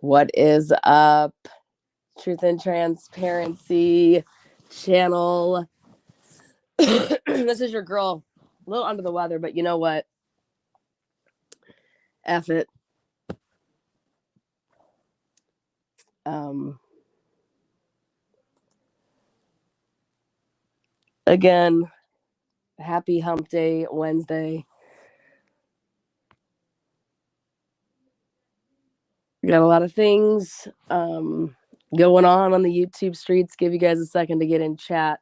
What is up? Truth and Transparency channel. This is your girl. A little under the weather, but you know what? F it. Again, happy Hump Day Wednesday. We got a lot of things going on the YouTube streets. Give you guys a second to get in chat.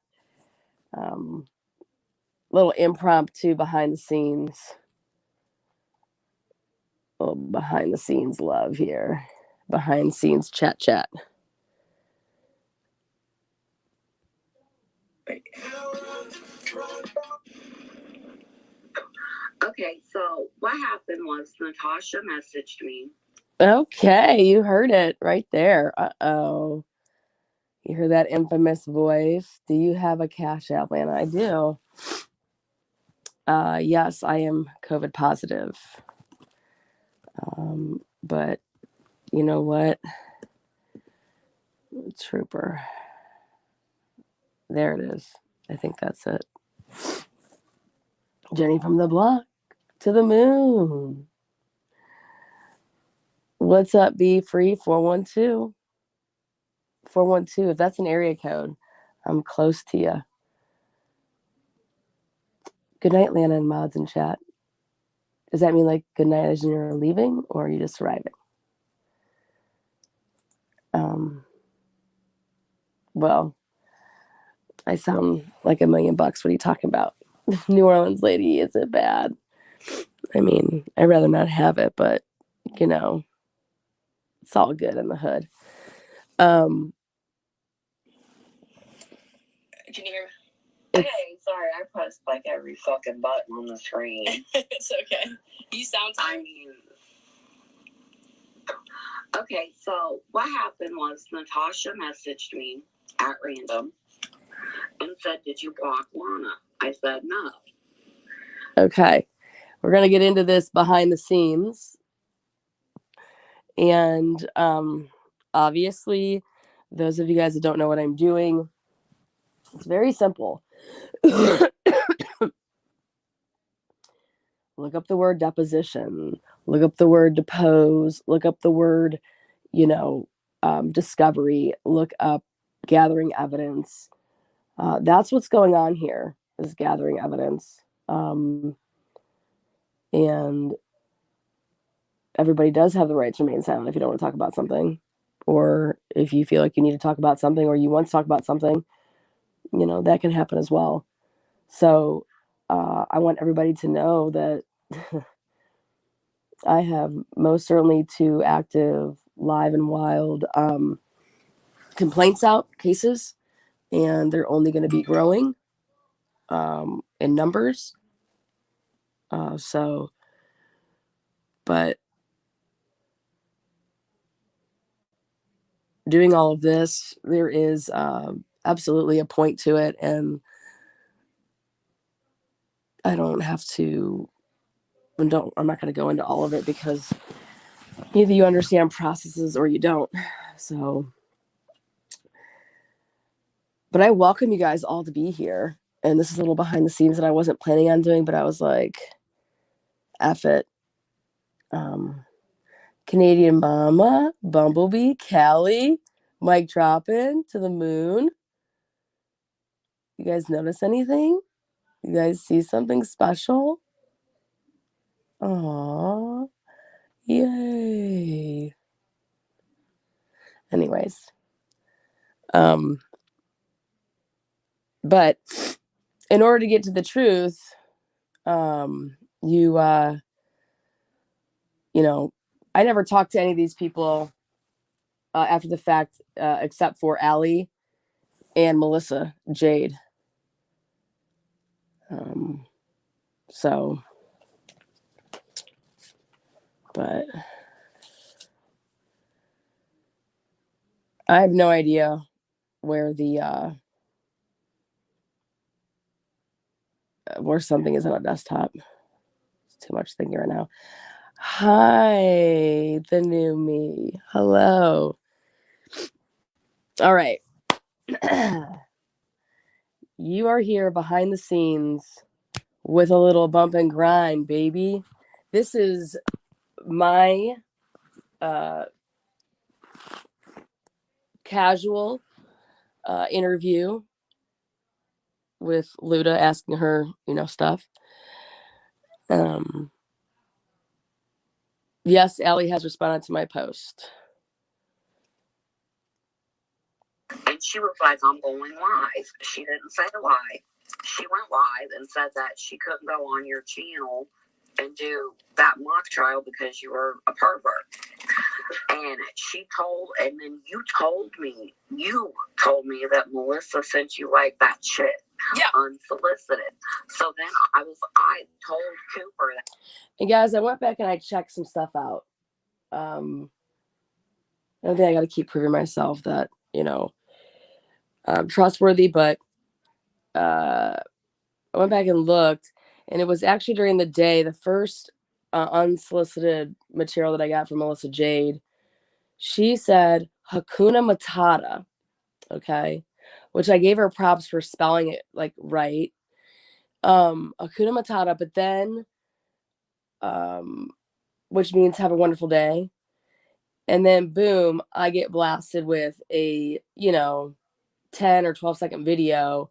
Little impromptu behind the scenes. Little behind the scenes love here. Behind scenes chat. Okay, so what happened was Natasha messaged me. Okay, you heard it right there. Uh-oh. You heard that infamous voice. Do you have a Cash App, Lana? I do. Yes, I am COVID positive. But you know what? Trooper. There it is. I think that's it. Jenny from the block to the moon. What's up, Be Free 412? 412. If that's an area code, I'm close to you. Good night, Lana and mods in chat. Does that mean like good night as you're leaving, or are you just arriving? Well, I sound like $1 million. What are you talking about? New Orleans lady, is it bad? I mean, I'd rather not have it, but you know, it's all good in the hood. Can you hear me? Okay, sorry, I pressed like every fucking button on the screen. It's okay. You sound tired. I mean, okay, so what happened was Natasha messaged me at random and said, "Did you block Lana?" I said no. Okay, we're gonna get into this behind the scenes, and obviously, those of you guys that don't know what I'm doing, it's very simple. Look up the word deposition, look up the word depose, look up the word, discovery, look up gathering evidence. That's what's going on here, is gathering evidence. And everybody does have the right to remain silent if you don't want to talk about something, or if you feel like you need to talk about something, or you want to talk about something, that can happen as well. So I want everybody to know that I have most certainly 2 active, live and wild complaints out, cases, and they're only going to be growing in numbers. But doing all of this, there is absolutely a point to it, and I don't have to. I'm not going to go into all of it because either you understand processes or you don't. So, but I welcome you guys all to be here. And this is a little behind the scenes that I wasn't planning on doing, but I was like, F it. Canadian Mama, Bumblebee, Callie, Mike dropping to the moon. You guys notice anything? You guys see something special? Aww. Yay. Anyways. But in order to get to the truth, I never talked to any of these people after the fact, except for Allie and Melissa Jade. But I have no idea where where something is on a desktop. It's too much thinking right now. Hi, the new me. Hello. All right. You are here behind the scenes with a little bump and grind, baby. This is my casual interview with Luda, asking her, stuff. Yes, Allie has responded to my post. And she was like, I'm going live. She didn't say why. She went live and said that she couldn't go on your channel and do that mock trial because you were a pervert. And then you told me that Melissa sent you like that shit. Yeah. Unsolicited. So then I told Cooper that. And guys, I went back and I checked some stuff out. I don't think I got to keep proving myself that, I'm trustworthy, but I went back and looked, and it was actually during the day, the first unsolicited material that I got from Melissa Jade. She said Hakuna Matata, okay, which I gave her props for spelling it like right. Hakuna Matata, but then, which means have a wonderful day. And then boom, I get blasted with a, 10 or 12-second video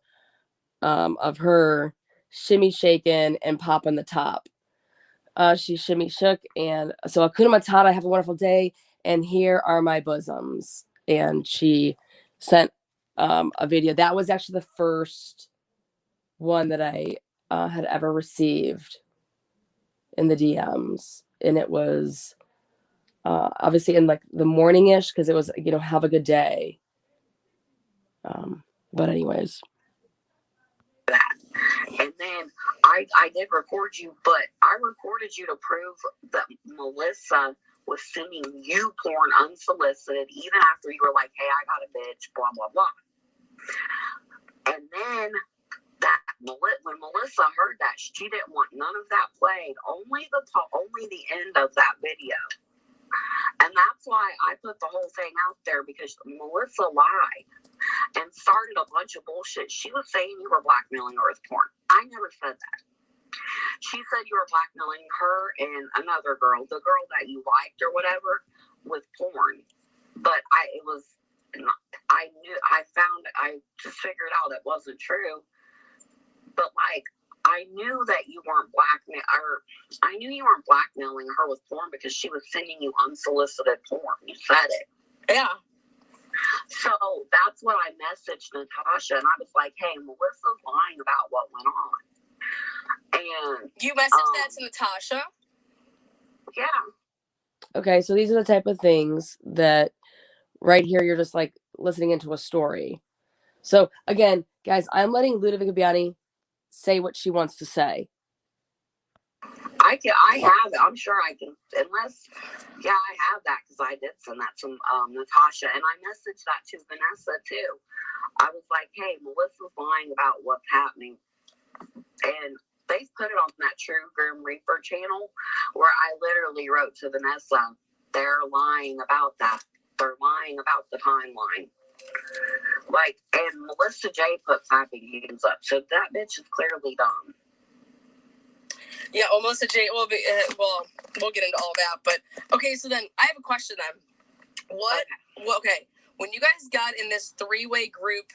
of her shimmy shaking and popping the top. She shimmy shook, and so Hakuna Matata, have a wonderful day, and here are my bosoms. And she sent a video. That was actually the first one that I had ever received in the DMs, and it was obviously in like the morning-ish because it was, have a good day. But anyways. And then I did record you, but I recorded you to prove that Melissa was sending you porn unsolicited, even after you were like, hey, I got a bitch, blah, blah, blah. And then when Melissa heard that, she didn't want none of that played, only the end of that video. And that's why I put the whole thing out there, because Melissa lied and started a bunch of bullshit. She was saying you were blackmailing her with porn. I never said that. She said you were blackmailing her and another girl, the girl that you liked or whatever, with porn. But I just figured out it wasn't true. But like, I knew that you weren't blackmailing her with porn because she was sending you unsolicited porn. You said it. Yeah. So that's what I messaged Natasha, and I was like, hey, Melissa's lying about what went on. And you messaged that to Natasha? Yeah. Okay, so these are the type of things that right here you're just like listening into a story. So again, guys, I'm letting Ludovika say what she wants to say. I have it. I'm sure I can, I have that because I did send that to Natasha, and I messaged that to Vanessa too. I was like, hey, Melissa's lying about what's happening. And they put it on that True Grim Reaper channel where I literally wrote to Vanessa, they're lying about that. They're lying about the timeline. Like, and Melissa J put clapping hands up. So that bitch is clearly dumb. Yeah, well, Melissa J, we'll get into all that. But, okay, so then I have a question then. Okay, when you guys got in this three-way group,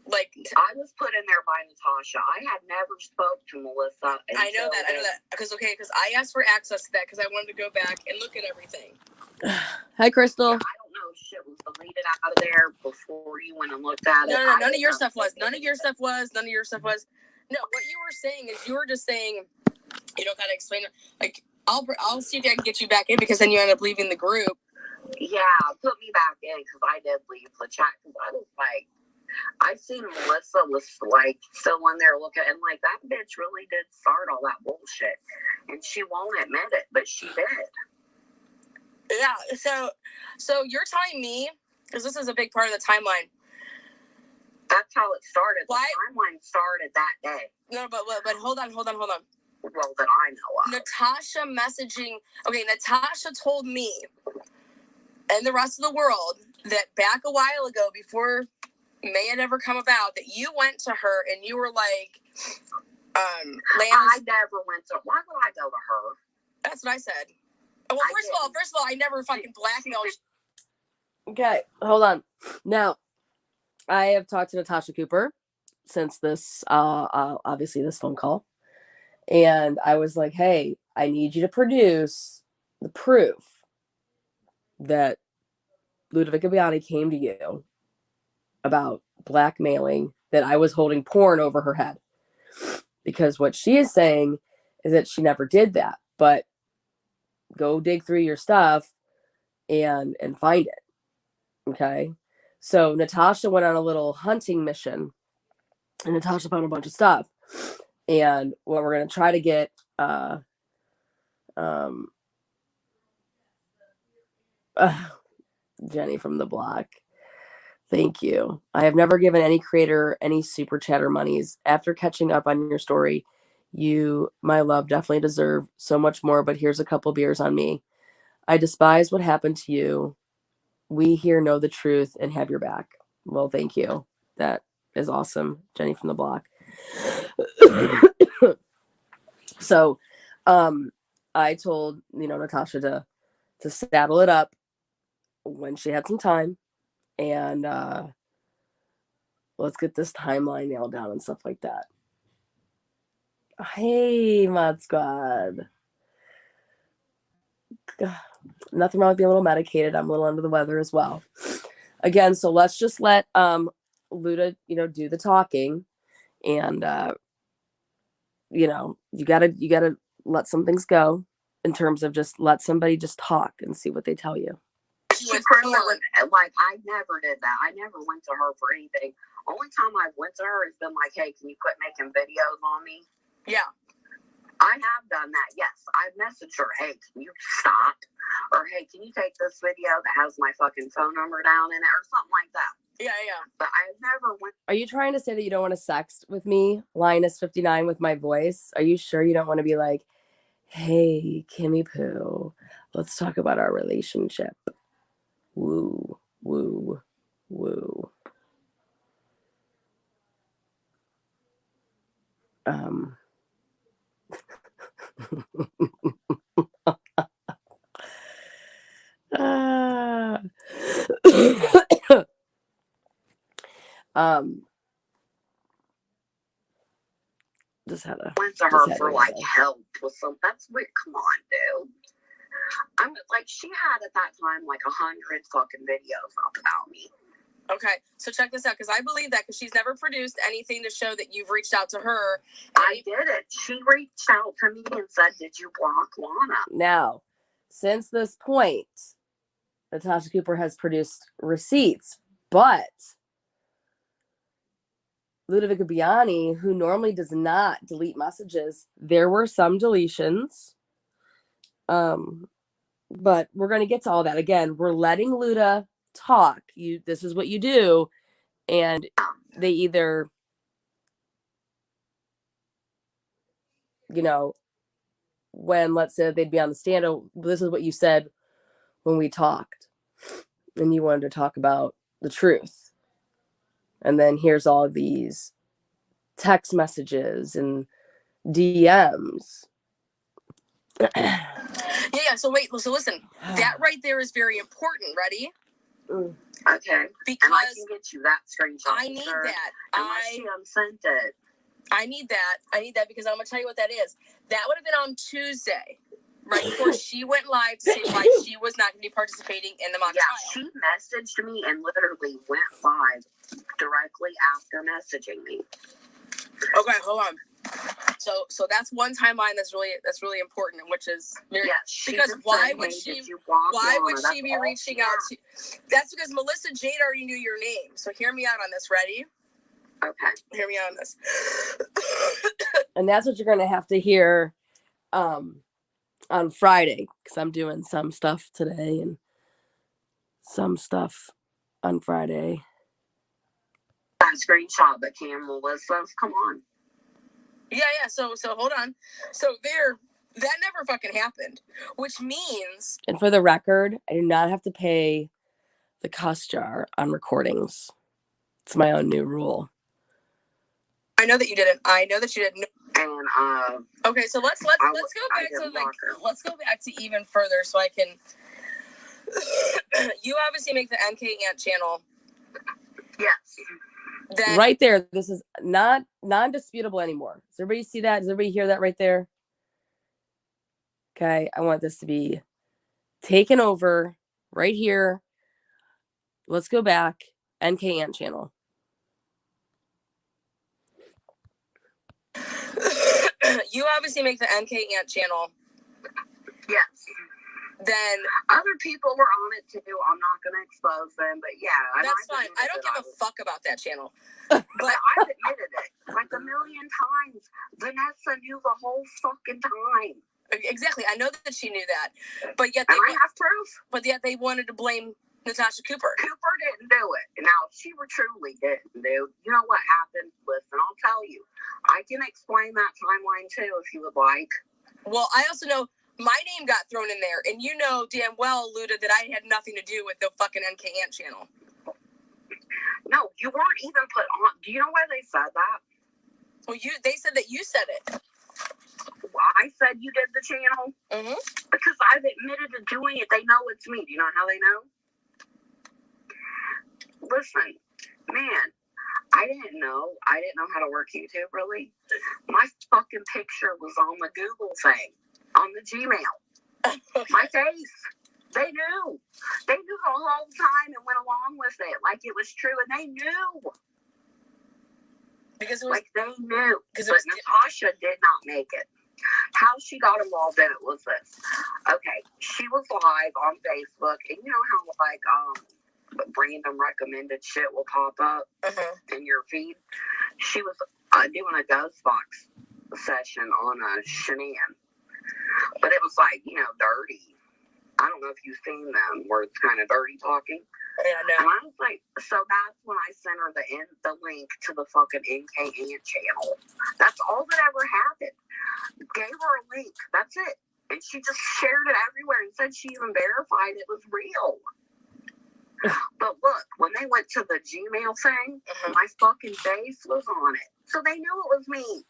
like, I was put in there by Natasha. I had never spoke to Melissa. I know that. Because I asked for access to that because I wanted to go back and look at everything. Hi, Crystal. Yeah, I don't know if shit was deleted out of there before you went and looked at it. No, none of your stuff was. None of your stuff was. No, what you were saying is you were just saying, you don't gotta explain it. Like, I'll see if I can get you back in because then you end up leaving the group. Yeah, put me back in because I did leave the chat because I was like, I seen Melissa was like still in there looking, and like that bitch really did start all that bullshit, and she won't admit it, but she did. Yeah, so you're telling me, because this is a big part of the timeline. That's how it started. Why? The timeline started that day. No, but hold on. Well, that I know of. Natasha messaging. Okay, Natasha told me and the rest of the world that back a while ago, before May had ever come about, that you went to her and you were like, I never went to. Why would I go to her? That's what I said. Well, first of all, I never fucking blackmailed. Okay, hold on. Now, I have talked to Natasha Cooper since this, obviously this phone call. And I was like, hey, I need you to produce the proof that Ludovika Biani came to you about blackmailing, that I was holding porn over her head. Because what she is saying is that she never did that. But go dig through your stuff and find it. Okay? So Natasha went on a little hunting mission. And Natasha found a bunch of stuff. And what we're going to try to get... Jenny from the block. Thank you. I have never given any creator any super chatter monies. After catching up on your story, you, my love, definitely deserve so much more, but here's a couple beers on me. I despise what happened to you. We here know the truth and have your back. Well, thank you. That is awesome, Jenny from the block. So, I told, Natasha to saddle it up when she had some time, and let's get this timeline nailed down and stuff like that. Hey, Mod Squad. Nothing wrong with being a little medicated. I'm a little under the weather as well. Again, so let's just let Luda, do the talking, and you gotta let some things go in terms of just let somebody just talk and see what they tell you. She pretty much, like, I never did that. I never went to her for anything. Only time I went to her has been like, hey, can you quit making videos on me? Yeah. I have done that, yes. I've messaged her, hey, can you stop? Or, hey, can you take this video that has my fucking phone number down in it? Or something like that. Yeah, yeah. But I've never went... Are you trying to say that you don't want to sext with me, Linus59, with my voice? Are you sure you don't want to be like, hey, Kimmy Poo, let's talk about our relationship? Woo, woo, woo. Just had a... went to her for, like, help with some... That's weird. Come on, dude. I'm like, she had at that time like 100 fucking videos up about me. Okay, so check this out, because I believe that, because she's never produced anything to show that you've reached out to her. I did it. She reached out to me and said, did you block Lana? Now, since this point, Natasha Cooper has produced receipts, but Ludovika Biani, who normally does not delete messages, there were some deletions. But we're going to get to all that. Again, we're letting Luda talk. This is what you do. And they either, when, let's say they'd be on the stand, oh, this is what you said when we talked. And you wanted to talk about the truth. And then here's all these text messages and DMs. Yeah, so wait, so listen. That right there is very important. Ready? Okay. Because and I can get you that screenshot. I need that. Unless she unsent it. I need that because I'm going to tell you what that is. That would have been on Tuesday, right before she went live to say why she was not going to be participating in the mock trial. Yeah, she messaged me and literally went live directly after messaging me. Okay, hold on. So that's one timeline that's really important, which is very, because why would she be reaching out to? That's because Melissa Jade already knew your name. So hear me out on this. Ready? Okay. Hear me out on this. And that's what you're going to have to hear on Friday, because I'm doing some stuff today and some stuff on Friday. That screenshot that came, Melissa, come on. Yeah. So hold on. So that never fucking happened, which means. And for the record, I do not have to pay the cuss jar on recordings. It's my own new rule. I know that you didn't. I know that you didn't. And okay, so let's go back to even further, so I can. You obviously make the MK Ant channel. Yes. Then, right there. This is not non-disputable anymore. Does everybody see that? Does everybody hear that right there? Okay, I want this to be taken over right here. Let's go back. NK Ant channel. You obviously make the NK Ant channel. Yes. Then other people were on it too. I'm not going to expose them, but yeah. That's fine. I don't give a fuck about that channel. But I've admitted it like a million times. Vanessa knew the whole fucking time. Exactly. I know that she knew that. But yet I have proof. But yet they wanted to blame Natasha Cooper. Cooper didn't do it. Now, if she truly didn't do, you know what happened? Listen, I'll tell you. I can explain that timeline too if you would like. Well, I also know my name got thrown in there, and you know damn well, Luda, that I had nothing to do with the fucking NK Ant channel. No, you weren't even put on. Do you know why they said that? Well, they said that you said it. Well, I said you did the channel. Mm-hmm. Because I've admitted to doing it. They know it's me. Do you know how they know? Listen, man, I didn't know how to work YouTube, really. My fucking picture was on the Google thing, on the Gmail. My face. They knew. They knew the whole time and went along with it like it was true, and they knew. Because it was, like, they knew. But Natasha did not make it. How she got involved in it was this. Okay, she was live on Facebook, and you know how, like, random recommended shit will pop up in your feed? She was doing a ghost box session on a Shenan. But it was, like, you know, dirty. I don't know if you've seen them where it's kind of dirty talking. Yeah, no. And I was like, so that's when I sent her the link to the fucking NK Ant channel. That's all that ever happened. Gave her a link. That's it. And she just shared it everywhere and said she even verified it was real. But look, when they went to the Gmail thing, my fucking face was on it. So they knew it was me.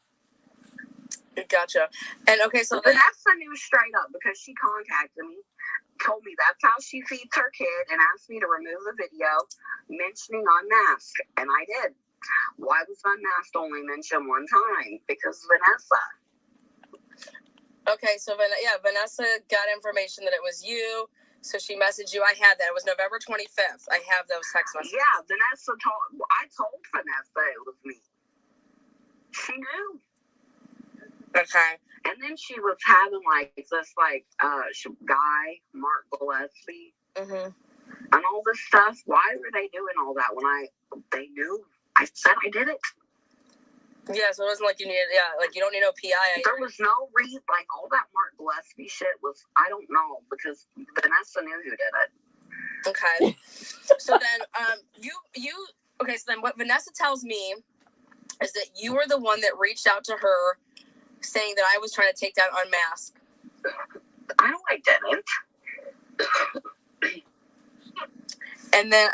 Gotcha. And okay, so Vanessa knew straight up because she contacted me, told me that's how she feeds her kid, and asked me to remove the video mentioning Unmasked, and I did. Why was Unmasked only mentioned one time? Because Vanessa. Okay, so Vanessa got information that it was you, so she messaged you. I had that. It was November 25th. I have those text messages. Yeah, I told Vanessa it was me. She knew. Okay. And then she was having like this guy, Mark Gillespie, and all this stuff. Why were they doing all that when they knew? I said I did it. Yeah, so it wasn't like you needed, like you don't need no PI. There was no like all that Mark Gillespie shit was, I don't know, because Vanessa knew who did it. Okay. So then, okay, so then what Vanessa tells me is that you were the one that reached out to her saying that I was trying to take down Unmasked. I know I didn't. And then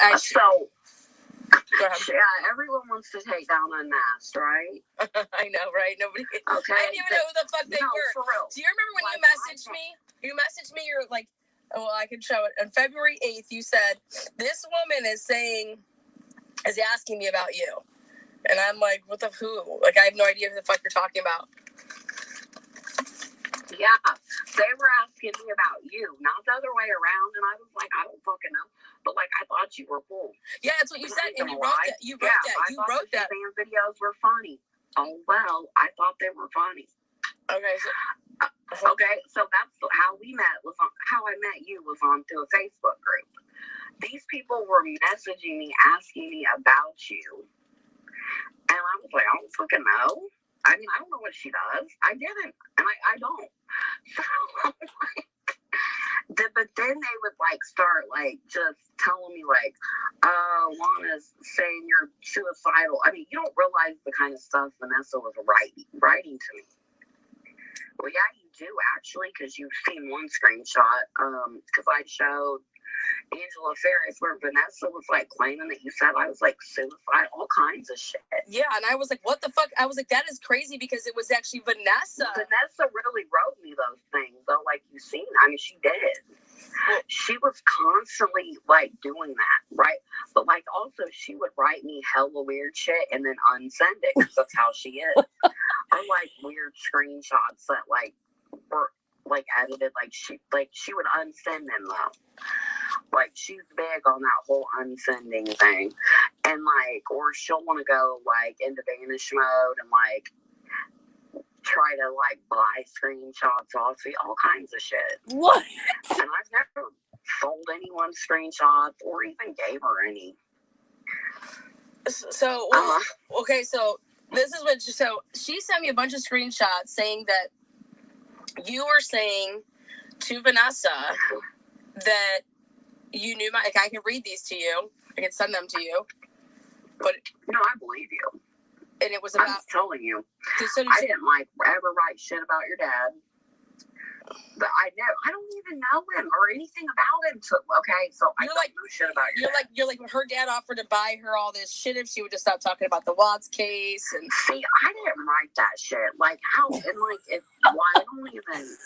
go ahead. Yeah, everyone wants to take down Unmasked, right? I know, right? Nobody. Okay. I didn't even know who the fuck they were. For real. Do you remember when you messaged me? You messaged me. You're like, oh, well, I can show it. On February 8th, you said this woman is asking me about you, and I'm like, what the who? Like, I have no idea who the fuck you're talking about. Yeah, they were asking me about you, not the other way around, and I was like, I don't fucking know, but like, I thought you were cool. Yeah, that's what you said, and you wrote that. You wrote that. The videos were funny. Oh well, I thought they were funny. Okay. So that's how we met. How I met you was on through a Facebook group. These people were messaging me, asking me about you, and I was like, I don't fucking know. I mean, I don't know what she does. I didn't, and I don't. So I'm like, But then they would like start like just telling me like, Lana's saying you're suicidal. I mean, you don't realize the kind of stuff Vanessa was writing to me. Well, yeah, you do actually, because you've seen one screenshot. Because I showed Angela Ferris where Vanessa was like claiming that you said I was like suicide, all kinds of shit. Yeah, and I was like, what the fuck? I was like, that is crazy because it was actually Vanessa. Vanessa really wrote me those things, though, like you've seen. I mean, she did. She was constantly like doing that, right? But like also she would write me hella weird shit and then unsend it because that's how she is. Or like weird screenshots that like were like edited, like she would unsend them though. Like she's big on that whole unsending thing, and like, or she'll want to go like into vanish mode and like try to like buy screenshots off me, all kinds of shit. What? And I've never sold anyone screenshots or even gave her any. So okay, so this is what. So she sent me a bunch of screenshots saying that you were saying to Vanessa that you knew my. Like, I can read these to you. I can send them to you. But no, I believe you. And it was about. I'm just telling you. I didn't like ever write shit about your dad. But I don't even know him or anything about him. Okay, so I don't know shit about your dad. You're like her dad offered to buy her all this shit if she would just stop talking about the Watts case. And see, I didn't write that shit. Like how and like why I don't even.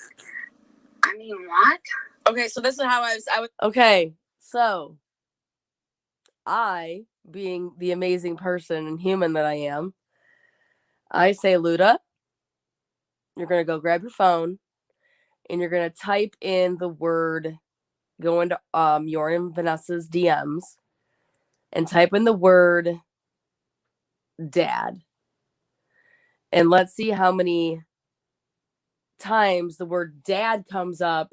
I mean, what? Okay, so this is how I was. Okay, so I, being the amazing person and human that I am, I say, Luda, you're going to go grab your phone and you're going to type in the word, go into your and Vanessa's DMs and type in the word dad. And let's see how many times the word dad comes up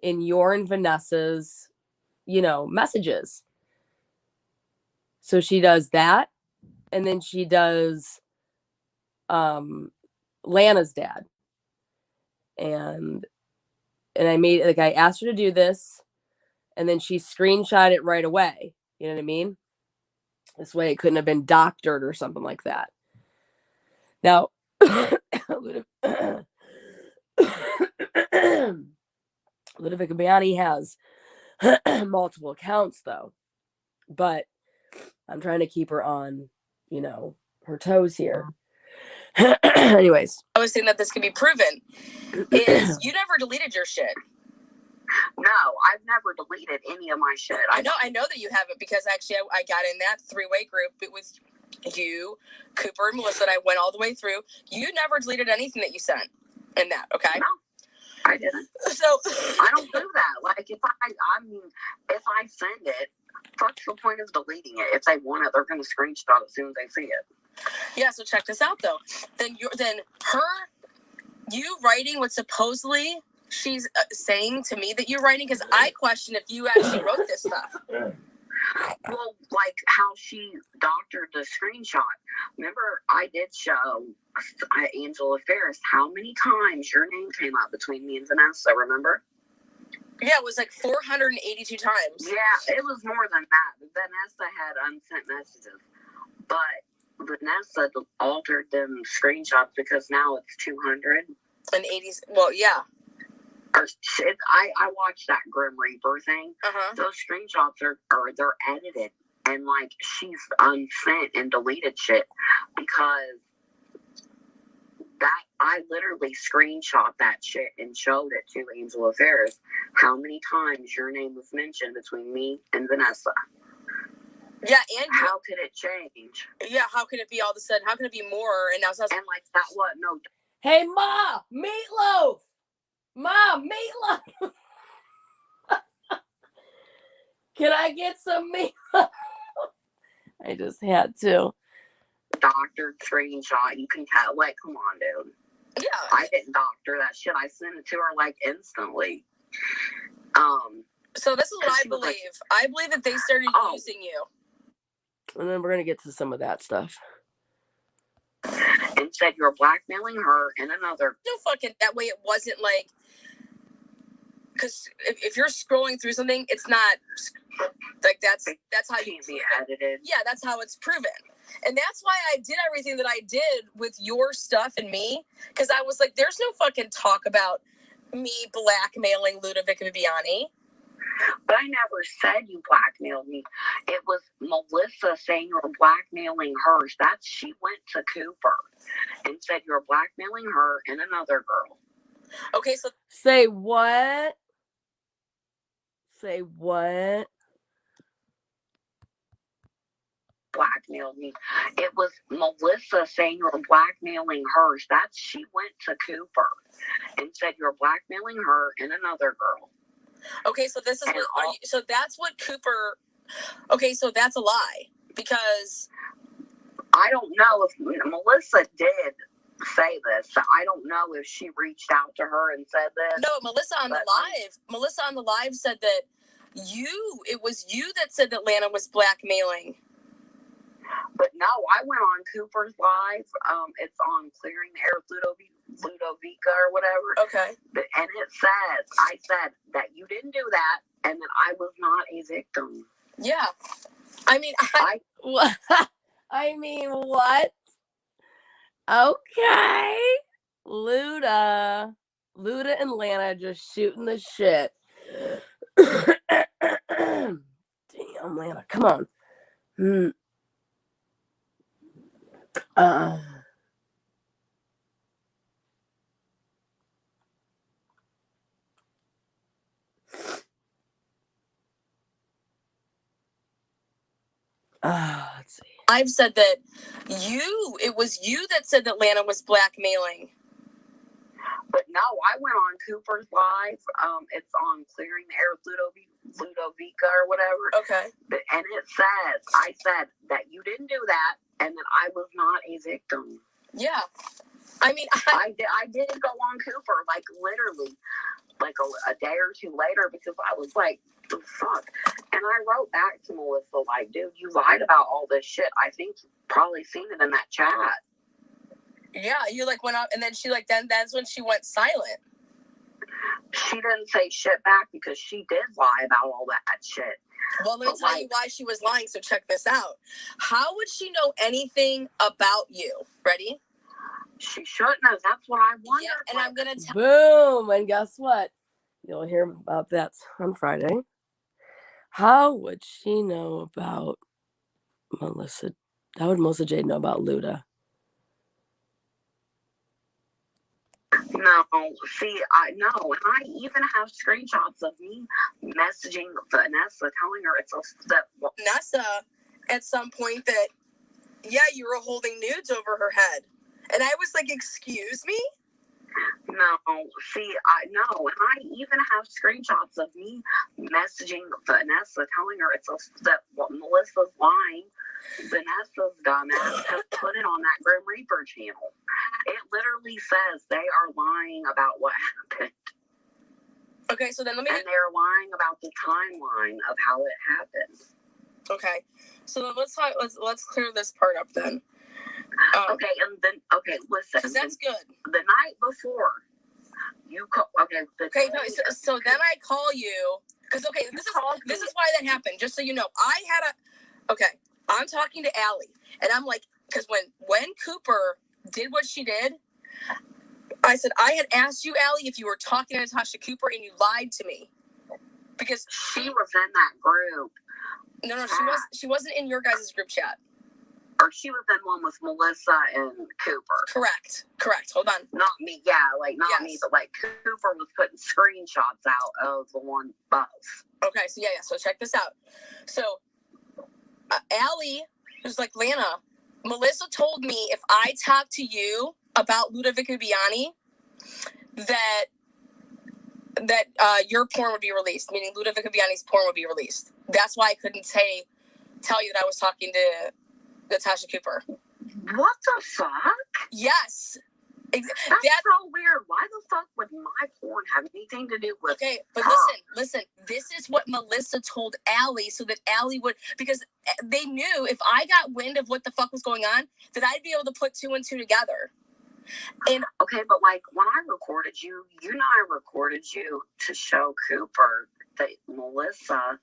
in your and Vanessa's, messages. So she does that. And then she does Lana's dad. And I asked her to do this, and then she screenshot it right away. You know what I mean? This way it couldn't have been doctored or something like that. Now, Ludovika Biani has multiple accounts though, but I'm trying to keep her on, her toes here. Anyways, I was saying that this can be proven. Is you never deleted your shit? No, I've never deleted any of my shit. I know that you haven't because actually I got in that three-way group with you, Cooper, and Melissa, and I went all the way through. You never deleted anything that you sent in that, okay? No, I didn't. So I don't do that. Like if I send it, what's the point of deleting it? If they want it, they're going to screenshot as soon as they see it. Yeah, so check this out though. Then you writing what supposedly she's saying to me that you're writing, because I question if you actually wrote this stuff. Well, like how she doctored the screenshot. Remember, I did show Angela Ferris how many times your name came up between me and Vanessa, remember? Yeah, it was like 482 times. Yeah, it was more than that. Vanessa had unsent messages. But Vanessa altered them screenshots because now it's 200. And 80s, well, yeah. I watched that Grim Reaper thing. Uh-huh. Those screenshots they're edited, and like she's unsent and deleted shit because that I literally screenshot that shit and showed it to Angela Ferris how many times your name was mentioned between me and Vanessa. Yeah, and how could it change? Yeah, how could it be all of a sudden? How can it be more? And now and like that what? No. Hey, Ma, meatloaf. Ma, meatloaf. Can I get some meatloaf? I just had to. Doctored screenshot. You can tell. Like, come on, dude. Yeah. I didn't doctor that shit. I sent it to her like instantly. So this is what I believe. Like, I believe that they started using you. And then we're going to get to some of that stuff. And said you're blackmailing her and another. No fucking that way. It wasn't like, because if you're scrolling through something, it's not like that's how you be edited. Yeah, that's how it's proven. And that's why I did everything that I did with your stuff and me, because I was like, there's no fucking talk about me blackmailing Ludovika Bibiani. But I never said you blackmailed me. It was Melissa saying you were blackmailing her. She went to Cooper and said you were blackmailing her and another girl. Okay, so say what? Say what? Blackmailed me. It was Melissa saying you were blackmailing her. She went to Cooper and said you were blackmailing her and another girl. Okay, so this is so that's what Cooper. Okay, so that's a lie because I don't know if Melissa did say this. So I don't know if she reached out to her and said this. No, Melissa on the live said that it was you that said that Lana was blackmailing. But no, I went on Cooper's live. It's on Clearing the Air with Ludovika or whatever. Okay. And it says, I said that you didn't do that and that I was not a victim. Yeah. I mean, I mean, what? Okay. Luda and Lana just shooting the shit. Damn, Lana, come on. Let's see. I've said that it was you that said that Lana was blackmailing. But no, I went on Cooper's live. It's on Clearing the Air with Ludovika or whatever. Okay. And it says, I said that you didn't do that and that I was not a victim. Yeah. I mean, I did go on Cooper, like literally, like a day or two later, because I was like, the fuck? And I wrote back to Melissa, like, dude, you lied about all this shit. I think you've probably seen it in that chat. Yeah, you like went up, and then then that's when she went silent. She didn't say shit back because she did lie about all that shit. Well, let me tell you why she was lying, so check this out. How would she know anything about you? Ready? She shouldn't have. That's what I wonder. Yeah, and I'm going to tell Boom! And guess what? You'll hear about that on Friday. How would she know about Melissa? How would Melissa Jade know about Luda? No, see, I know, and I even have screenshots of me messaging Vanessa, telling her Vanessa at some point that, yeah, you were holding nudes over her head. And I was like, excuse me? No, see, I know, and I even have screenshots of me messaging Vanessa, telling her Melissa's lying. Vanessa's dumbass has put it on that Grim Reaper channel. It literally says they are lying about what happened. Okay, so then and they're lying about the timeline of how it happened. Okay, so then let's clear this part up then. Listen. Because that's good. The night before, you call. So then I call you because this is why that happened. Just so you know, I'm talking to Allie, and I'm like, because when Cooper did what she did, I said I had asked you, Allie, if you were talking to Natasha Cooper, and you lied to me because she was in that group. No, she wasn't in your guys' group chat. Or she was in one with Melissa and Cooper. Correct. Hold on. Not me, me, but like Cooper was putting screenshots out of the one bus. Okay, so so check this out. So Allie was like, Lana, Melissa told me if I talk to you about Ludovika Bibiani, that your porn would be released, meaning Ludovika Bibiani's porn would be released. That's why I couldn't tell you that I was talking to Natasha Cooper. What the fuck? Yes. That's so weird. Why the fuck would my porn have anything to do with but her? listen. This is what Melissa told Allie so that Allie would, because they knew if I got wind of what the fuck was going on, that I'd be able to put two and two together. And okay, but like when I recorded you, you know I recorded you to show Cooper that Melissa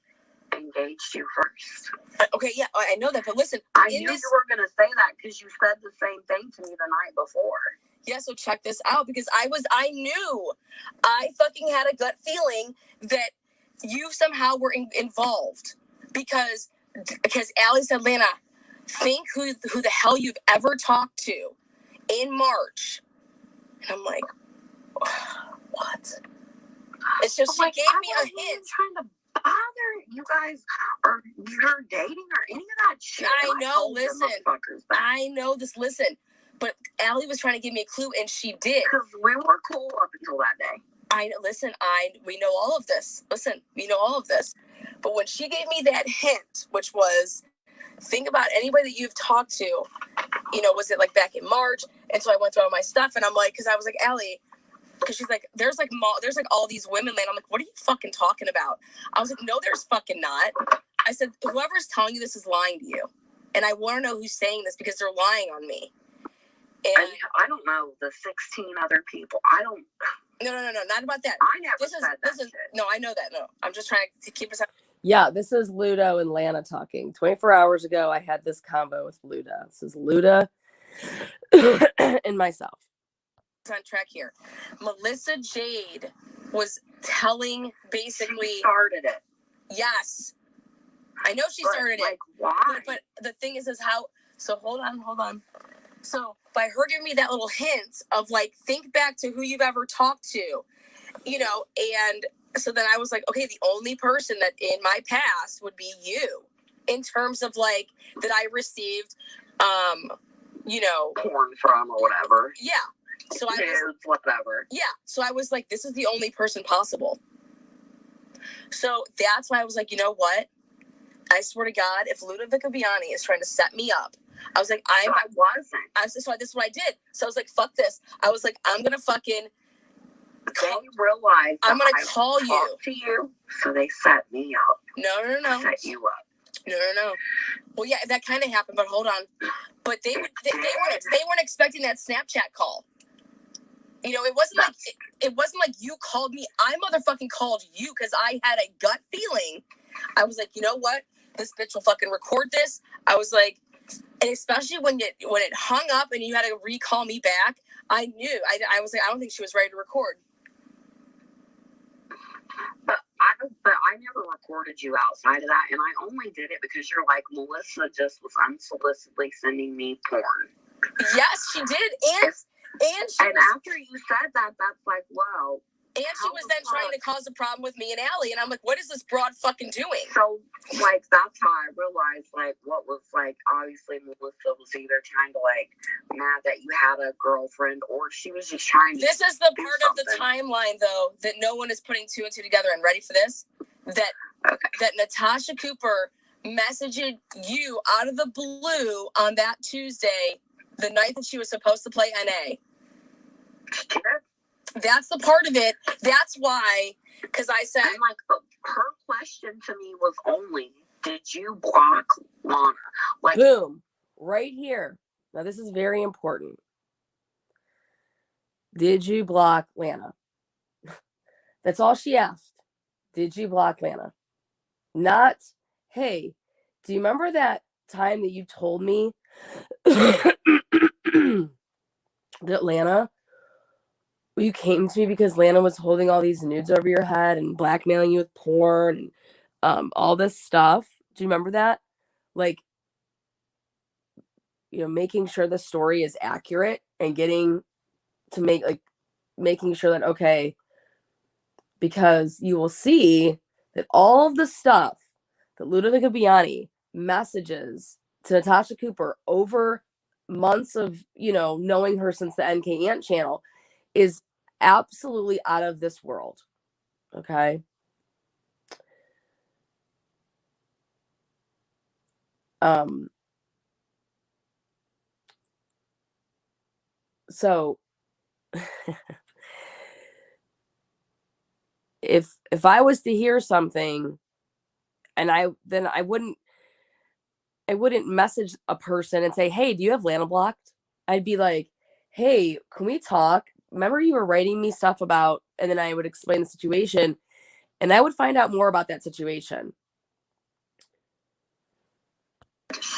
engaged you first. Okay, yeah, I know that, but listen, I knew you were going to say that because you said the same thing to me the night before. Yeah, so check this out, because I knew, I fucking had a gut feeling that you somehow were involved, because Allie said, Lana, think who the hell you've ever talked to in March. And I'm like, what? It's just, she gave me a hint. Trying to bother you guys, or you're dating or any of that shit. I know, listen. I know this, listen. But Allie was trying to give me a clue, and she did. Because we were cool up until that day. I know, listen, we know all of this. Listen, we know all of this. But when she gave me that hint, which was, think about anybody that you've talked to, you know, was it like back in March? And so I went through all my stuff, and I'm like, because I was like, Allie, because she's like, there's like all these women, man. I'm like, what are you fucking talking about? I was like, no, there's fucking not. I said, whoever's telling you this is lying to you. And I want to know who's saying this, because they're lying on me. And I don't know the 16 other people. I don't. No, not about that. I never said that shit. No, I know that. No, I'm just trying to keep us. Yeah, this is Luda and Lana talking. 24 hours ago, I had this combo with Luda. This is Luda and myself. On track here. Melissa Jade was telling, basically. She started it. Yes. I know she started it. Why? But the thing is how. So hold on. So by her giving me that little hint of like, think back to who you've ever talked to, you know, and so then I was like, okay, the only person that in my past would be you, in terms of like that I received, you know, porn from or whatever. Yeah. So I was whatever. Yeah. So I was like, this is the only person possible. So that's why I was like, you know what? I swear to God, if Ludovika is trying to set me up, I was like, I wasn't. So this is what I did. So I was like, fuck this. I was like, I'm gonna fucking. They realized I'm gonna call you. To you, so they set me up. No. Set you up. No. Well, yeah, that kind of happened, but hold on. But they weren't expecting that Snapchat call. You know, it wasn't like you called me. I motherfucking called you because I had a gut feeling. I was like, you know what? This bitch will fucking record this. I was like, and especially when it hung up and you had to recall me back, I knew. I was like, I don't think she was ready to record. But I never recorded you outside of that, and I only did it because you're like, Melissa just was unsolicitedly sending me porn. Yes, she did, and after you said that, that's like, wow. And she was then trying to cause a problem with me and Allie, and I'm like, what is this broad fucking doing? So, like, that's how I realized, like, what was, like, obviously Melissa was either trying to, like, mad that you had a girlfriend, or she was just trying to. This is the part of the timeline, though, that no one is putting two and two together. And ready for this? That Natasha Cooper messaged you out of the blue on that Tuesday, the night that she was supposed to play NA. Yeah. That's the part of it. That's why, because I said, and like, her question to me was only, did you block Lana? Like, boom, right here. Now this is very important. Did you block Lana? That's all she asked. Did you block Lana? Not, hey, do you remember that time that you told me that Lana, you came to me because Lana was holding all these nudes over your head and blackmailing you with porn and all this stuff. Do you remember that? Like, you know, making sure the story is accurate and getting to making sure that, okay, because you will see that all of the stuff that Ludovika messages to Natasha Cooper over months of, you know, knowing her since the NK Ant channel is absolutely out of this world. Okay. So if I was to hear something and I wouldn't message a person and say, hey, do you have Lana blocked? I'd be like, hey, can we talk? Remember you were writing me stuff about, and then I would explain the situation, and I would find out more about that situation.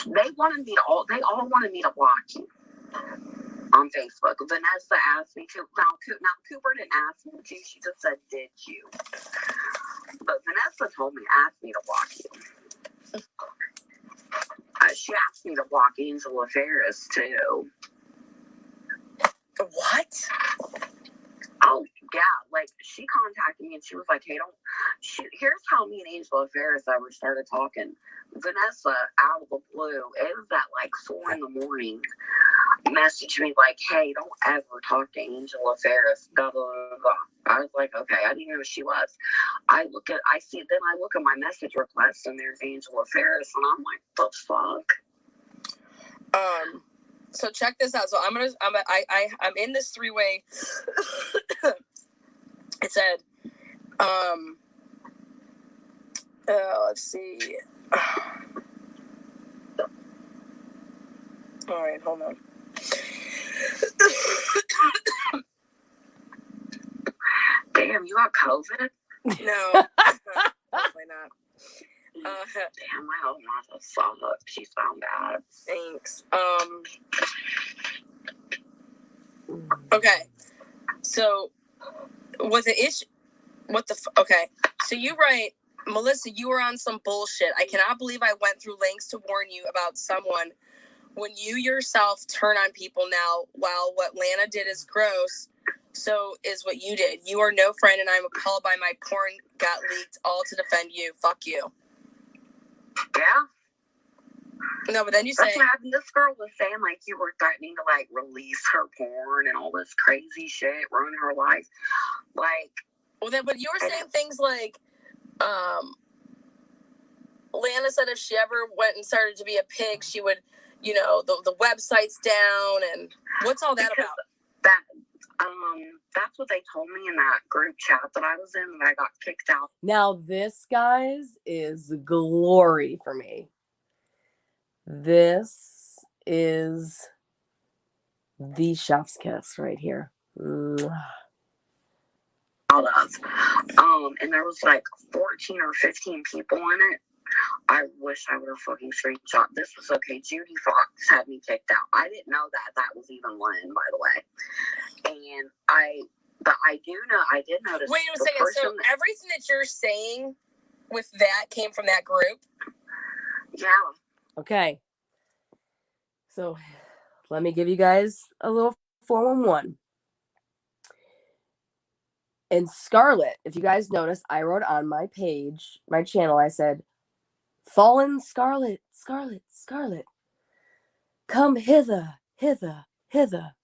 They all wanted me to block you on Facebook. Vanessa asked me to. Now Cooper didn't ask me to. She just said, "Did you?" But Vanessa told me, asked me to block you. She asked me to block Angela Ferris too. What? Oh yeah, like she contacted me and she was like, "Hey, here's how me and Angela Ferris ever started talking." Vanessa, out of the blue, it was at like 4 a.m, messaged me like, "Hey, don't ever talk to Angela Ferris." Blah, blah, blah, blah. I was like, okay, I didn't know who she was. I look at my message request and there's Angela Ferris and I'm like, the fuck? So check this out. So I'm in this 3-way. It said, let's see. All right, hold on. Damn, you got COVID? No, probably not. Damn, my whole mouth saw her. She sound bad. Thanks. Okay. So, okay. So you write, Melissa, you were on some bullshit. I cannot believe I went through lengths to warn you about someone when you yourself turn on people now. While what Lana did is gross, so is what you did. You are no friend, and I'm appalled by my porn got leaked, all to defend you. Fuck you. Yeah. No, but then you say... That's what happened. This girl was saying, like, you were threatening to, like, release her porn and all this crazy shit, ruin her life. Like... Well, then, but you were saying things like, Lana said if she ever went and started to be a pig, she would, you know, the website's down, and what's all that about? That's what they told me in that group chat that I was in, and I got kicked out. Now this, guys, is glory for me. This is the chef's kiss right here. And there was like 14 or 15 people in it. I wish I would have fucking screenshot. This was okay. Judy Fox had me kicked out. I didn't know that was even Lynn, by the way. And I did notice. Wait a second. So everything that you're saying with that came from that group? Yeah. Okay. So let me give you guys a little 411. And Scarlet, if you guys notice, I wrote on my page, my channel, I said, "Fallen Scarlet, Scarlet, Scarlet, come hither, hither, hither,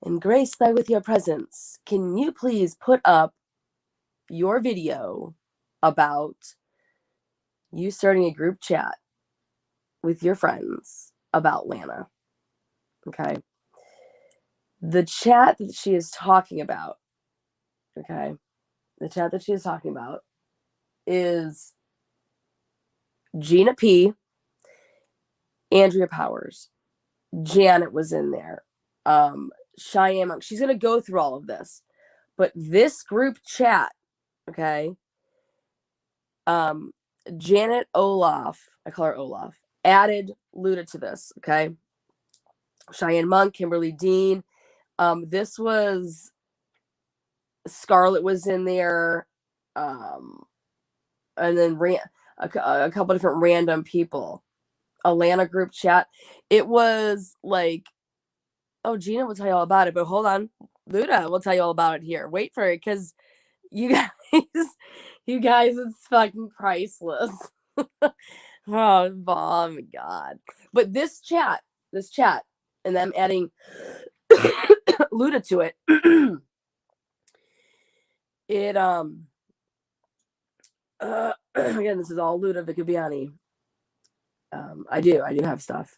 and grace thy with your presence. Can you please put up your video about you starting a group chat with your friends about Lana?" Okay. The chat that she is talking about, okay, the chat that she is talking about is Gina P, Andrea Powers, Janet was in there, Cheyenne Monk. She's going to go through all of this. But this group chat, okay, Janet Olaf, I call her Olaf, added Luda to this, okay? Cheyenne Monk, Kimberly Dean. This was, Scarlet was in there, and then a couple different random people. Atlanta group chat. It was like, oh, Gina will tell you all about it, but hold on. Luda will tell you all about it here. Wait for it, because you guys, it's fucking priceless. Oh my God. But this chat, and them adding Luda to it, it, again, this is all Ludovika Biani. I do have stuff.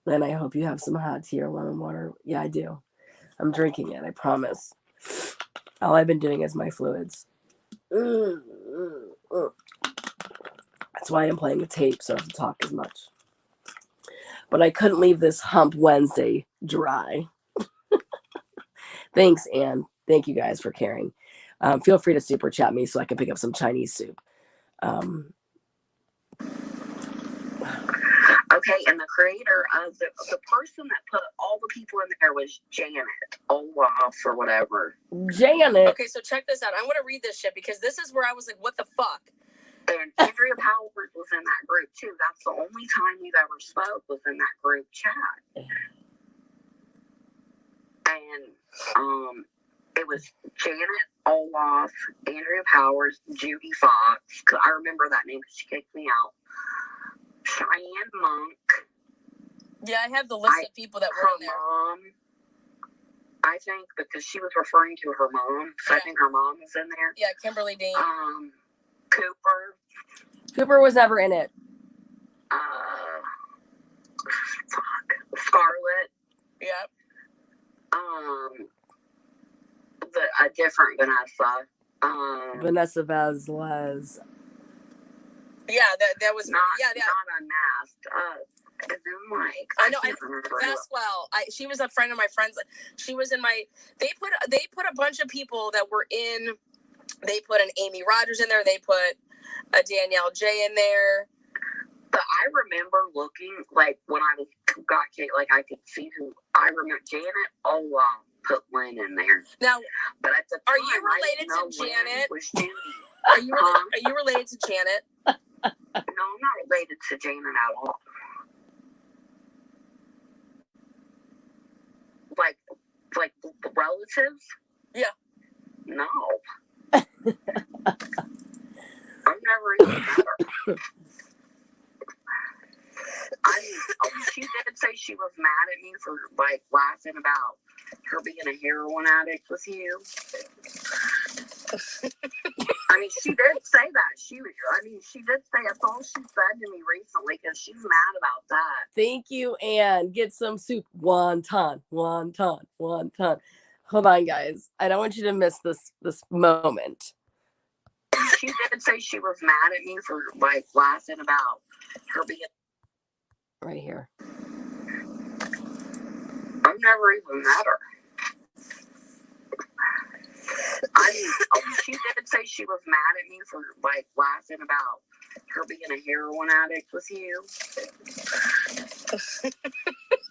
And I hope you have some hot tea or lemon water. Yeah, I do. I'm drinking it, I promise. All I've been doing is my fluids. That's why I'm playing a tape, so I don't have to talk as much. But I couldn't leave this Hump Wednesday dry. Thanks, Anne. Thank you guys for caring. Feel free to super chat me so I can pick up some Chinese soup. Okay, and the creator of the person that put all the people in there was Janet Olaf or whatever. Janet. Okay, so check this out. I'm going to read this shit because this is where I was like, what the fuck? And Andrea Powers was in that group too. That's the only time we've ever spoke was in that group chat. And it was Janet Olaf, Andrea Powers, Judy Fox. I remember that name because she kicked me out. Cheyenne Monk. Yeah, I have the list of people that were in there. Mom, I think, because she was referring to her mom. So yeah. I think her mom was in there. Yeah, Kimberly Dean. Cooper. Cooper was never in it. Scarlett. Yep. A different Vanessa. Vanessa Vasquez. Yeah, that was not unmasked. And then like I know, she was a friend of my friends. She was in my. They put a bunch of people that were in. They put an Amy Rogers in there. They put a Danielle J in there. But I remember looking like when I got Kate, like I could see who I remember. Janet Olaf put Lynn in there. Now, but at the time, are you related to Janet? Was Judy. Are you related to Janet? No, I'm not related to Janet at all. Like relatives? Yeah. No. I've never even met her. I mean, she did say she was mad at me for like laughing about her being a heroin addict with you. I mean, she did say that. She did say that's all she said to me recently because she's mad about that. Thank you, Anne. Get some soup. Wonton. Hold on, guys. I don't want you to miss this moment. She did say she was mad at me for like laughing about her being right here. I've never even met her. I mean, she did say she was mad at me for like laughing about her being a heroin addict with you.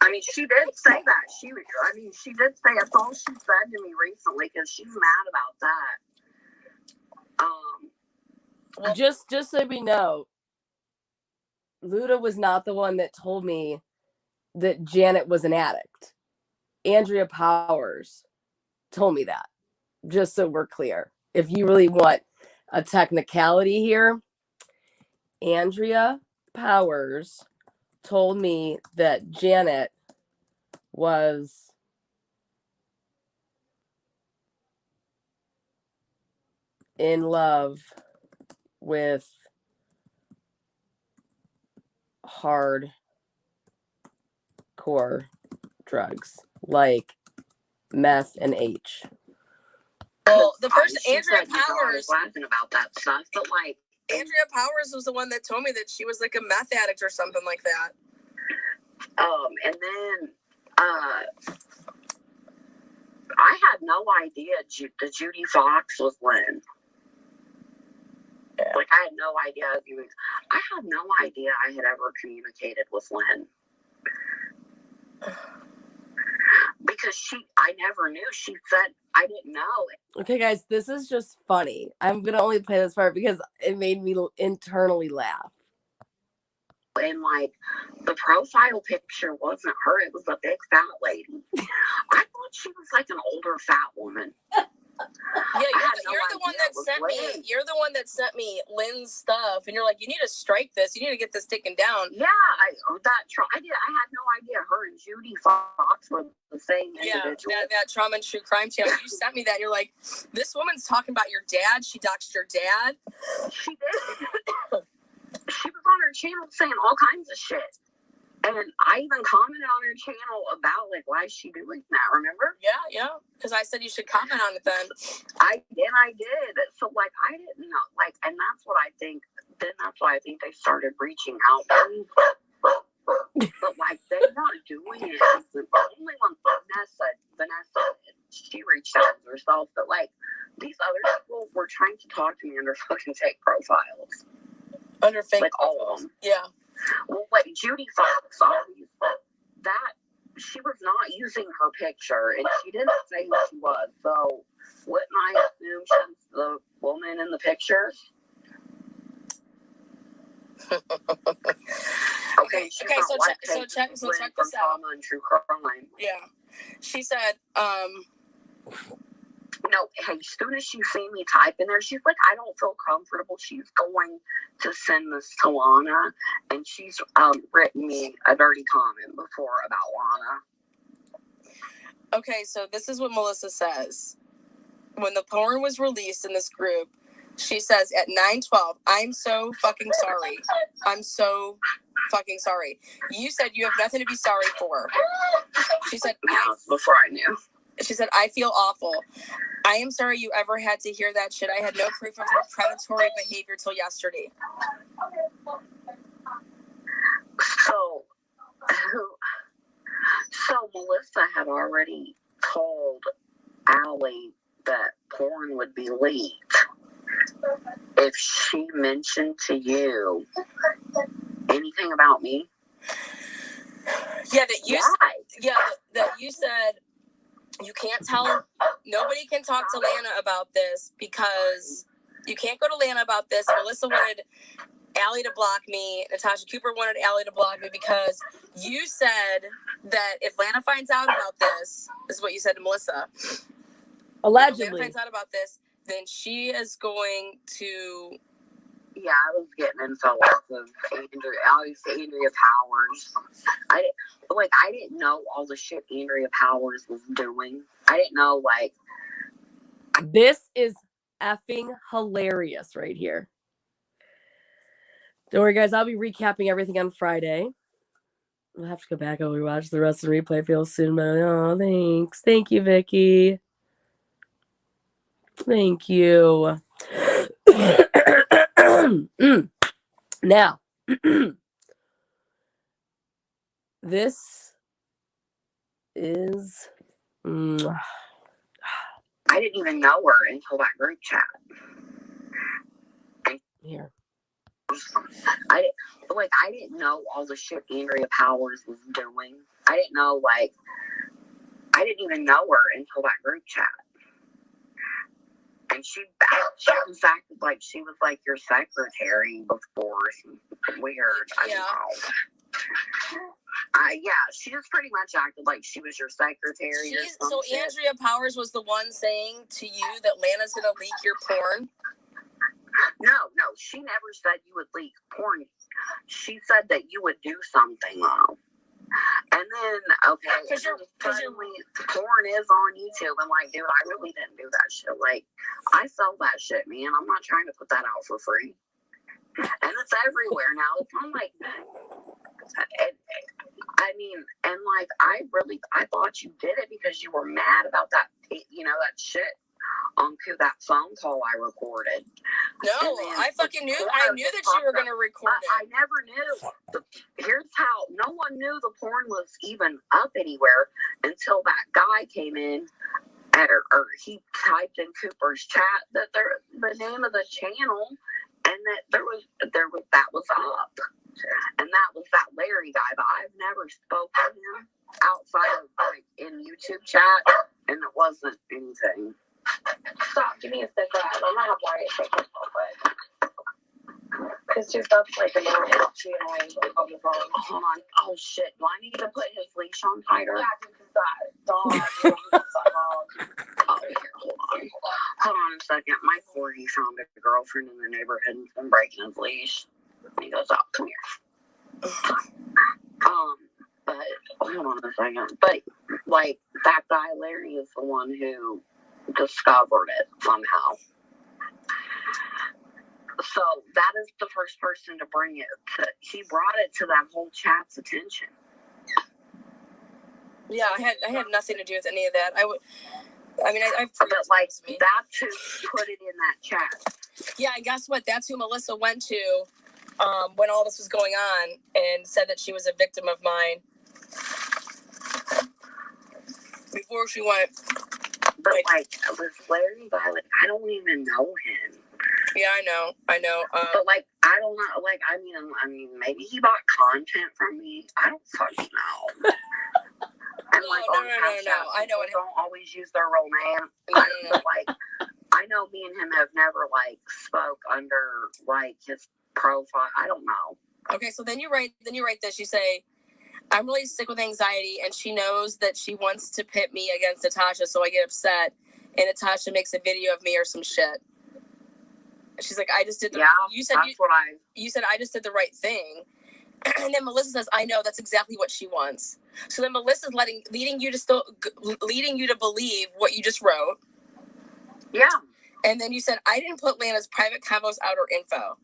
I mean, she did say that. She did say that's all she said to me recently because she's mad about that. Just so we know, Luda was not the one that told me that Janet was an addict. Andrea Powers told me that. Just so we're clear. If you really want a technicality here, Andrea Powers told me that Janet was in love with hardcore drugs like meth and H. Well, the person, Andrea Powers, laughing about that stuff, but like Andrea Powers was the one that told me that she was like a meth addict or something like that. And then I had no idea the Judy Fox was Lynn. Like I had no idea. I had no idea I had ever communicated with Lynn. Because I never knew. She said I didn't know. Okay, guys, this is just funny. I'm gonna only play this part because it made me internally laugh. And like the profile picture wasn't her; it was a big fat lady. I thought she was like an older fat woman. Yeah, you're the one that sent me. You're the one that sent me Lynn's stuff, and you're like, you need to strike this. You need to get this taken down. Yeah, I had no idea her and Judy Fox were the same individual. Yeah, that Trauma and True Crime channel. You sent me that. You're like, this woman's talking about your dad. She doxed your dad. She did. She was on her channel saying all kinds of shit. And I even commented on her channel about, like, why is she doing that, remember? Yeah, because I said you should comment on it then. I did. So, like, I didn't know. Like, and that's what I think. Then that's why I think they started reaching out to me. But, like, they weren't doing it. The only one Vanessa did. she reached out herself, but like these other people were trying to talk to me under fucking fake profiles. Under fake like profiles. All of them. Yeah. Well, like Judy Fox, that she was not using her picture, and she didn't say who she was. So wouldn't I assume she's the woman in the picture? Okay, so check this out. And true crime. Yeah, she said, no, hey, as soon as she see me type in there, she's like, I don't feel comfortable. She's going to send this to Lana, and she's written me a dirty comment before about Lana. Okay, so this is what Melissa says. When the porn was released in this group, she says at 9:12, I'm so fucking sorry. I'm so fucking sorry. You said you have nothing to be sorry for. She said, before I knew. She said, I feel awful. I am sorry you ever had to hear that shit. I had no proof of her predatory behavior till yesterday. So Melissa had already told Allie that porn would be leaked if she mentioned to you anything about me. Yeah, that you said you can't tell, nobody can talk to Lana about this because you can't go to Lana about this. Melissa wanted Allie to block me. Natasha Cooper wanted Allie to block me because you said that if Lana finds out about this is what you said to Melissa. Allegedly. If Lana finds out about this, then she is going to... Yeah, I was getting info off of Andrea Powers. I didn't know all the shit Andrea Powers was doing. I didn't know, like... This is effing hilarious right here. Don't worry, guys. I'll be recapping everything on Friday. We'll have to go back and rewatch the rest of the replay real soon. But oh, thanks. Thank you, Vicky. Thank you. Now, this is... I didn't even know her until that group chat. Here. I didn't know all the shit Andrea Powers was doing. I didn't know, like... I didn't even know her until that group chat. And she was acted like she was like your secretary before. Weird. I don't know. She just pretty much acted like she was your secretary. So Andrea Powers was the one saying to you that Lana's gonna leak your porn? No, she never said you would leak porn. She said that you would do something though. And then, suddenly porn is on YouTube. I'm like, dude, I really didn't do that shit. Like, I sell that shit, man. I'm not trying to put that out for free. And it's everywhere now. It's not like, I thought you did it because you were mad about that, that shit on that phone call I recorded. No, I fucking knew. I knew that you were going to record it. I never knew. Here's how. No one knew the porn was even up anywhere until that guy came in, or he typed in Cooper's chat that the name of the channel, and that that was up, and that was that Larry guy. But I've never spoken to him outside of like in YouTube chat, and it wasn't anything. Stop, give me a second. I'm gonna have Wyatt take this real quick. Because your stuff's like annoying. She annoying on the phone. Hold on. Oh shit. Do I need to put his leash on tighter? Yeah, because that dog. Oh, here, hold on. Hold on a second. My corgi found a girlfriend in the neighborhood and been breaking his leash. And he goes, oh, come here. But hold on a second. But like that guy Larry is the one who discovered it somehow. So that is the first person to bring it. He brought it to that whole chat's attention. Yeah, I had nothing to do with any of that. I've but like that's who put it in that chat. Yeah, and guess what? That's who Melissa went to when all this was going on and said that she was a victim of mine. Before she went But like this Larry guy, like I don't even know him. Yeah, I know. But like I don't know. Like I mean, maybe he bought content from me. I don't fucking know. And like no. I know don't always use their real name. But like I know me and him have never like spoke under like his profile. I don't know. Okay, so then you write this. You say, I'm really sick with anxiety, and she knows that she wants to pit me against Natasha, so I get upset, and Natasha makes a video of me or some shit. She's like, I just did the... Yeah, you said you said I just did the right thing. And then Melissa says, I know, that's exactly what she wants. So then Melissa's leading you to believe what you just wrote. Yeah. And then you said, I didn't put Lana's private combos out or info.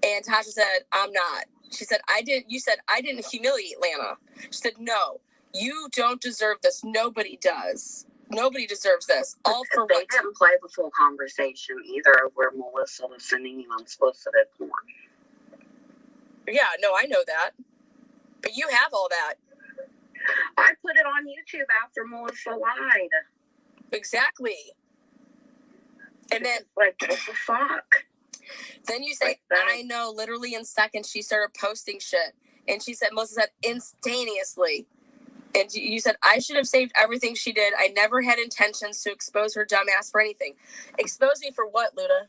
And Tasha said, I'm not. She said, you said, I didn't humiliate Lana. She said, no, you don't deserve this. Nobody does. Nobody deserves this. All for they what? They didn't play the full conversation either where Melissa was sending you unsolicited porn. Yeah, no, I know that. But you have all that. I put it on YouTube after Melissa lied. Exactly. And then, like, what the fuck? Then you say, I know, literally in seconds, she started posting shit. And she said, Melissa said, instantaneously. And you said, I should have saved everything she did. I never had intentions to expose her dumbass for anything. Expose me for what, Luda?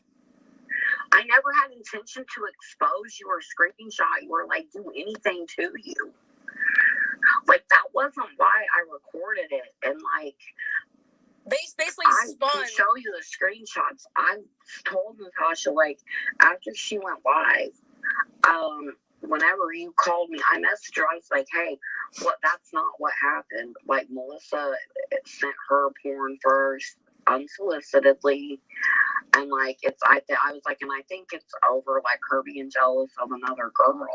I never had intention to expose you or screenshot you or, like, do anything to you. Like, that wasn't why I recorded it. And, like... Basically spun. I can show you the screenshots. I told Natasha, like, after she went live, whenever you called me, I messaged her. I was like, hey, that's not what happened. Like, Melissa sent her porn first, unsolicitedly. And, like, I was like, and I think it's over, like, her being jealous of another girl.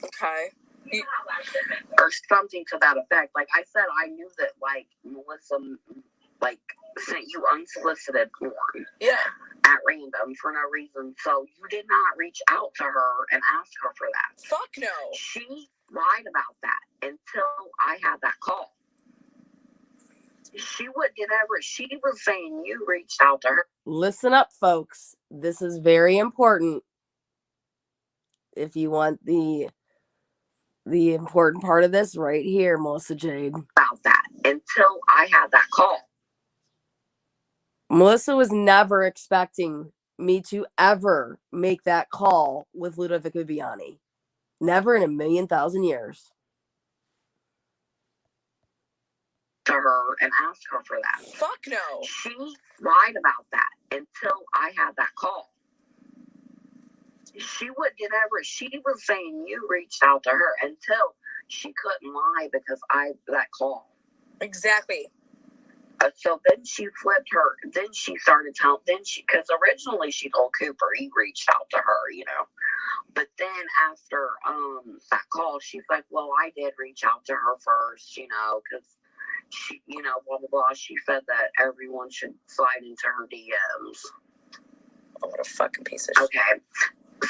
Okay. Or something to that effect. Like I said, I knew that like Melissa like sent you unsolicited porn. Yeah. At random for no reason. So you did not reach out to her and ask her for that. Fuck no. She lied about that until I had that call. She was saying you reached out to her. Listen up, folks. This is very important. If you want the important part of this right here, Melissa Jade. About that until I had that call. Melissa was never expecting me to ever make that call with Ludovika Viani. Never in a million thousand years. To her and ask her for that. Fuck no. She lied about that until I had that call. She was saying you reached out to her until she couldn't lie because that call. Exactly. So then she flipped her. Then she started telling. Because originally she told Cooper he reached out to her, you know. But then after that call, she's like, "Well, I did reach out to her first, you know, because she, you know, blah blah blah." She said that everyone should slide into her DMs. Oh, what a fucking piece of shit. Okay.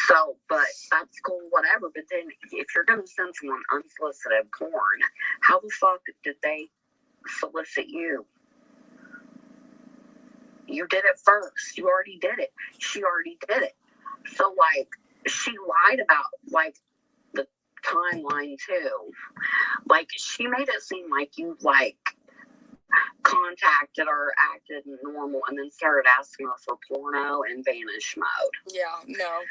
So, but that's cool, whatever. But then, if you're going to send someone unsolicited porn, how the fuck did they solicit you? You did it first. You already did it. She already did it. So, like, she lied about, like, the timeline, too. Like, she made it seem like you, like, contacted or acted normal and then started asking her for porno in vanish mode. Yeah, no.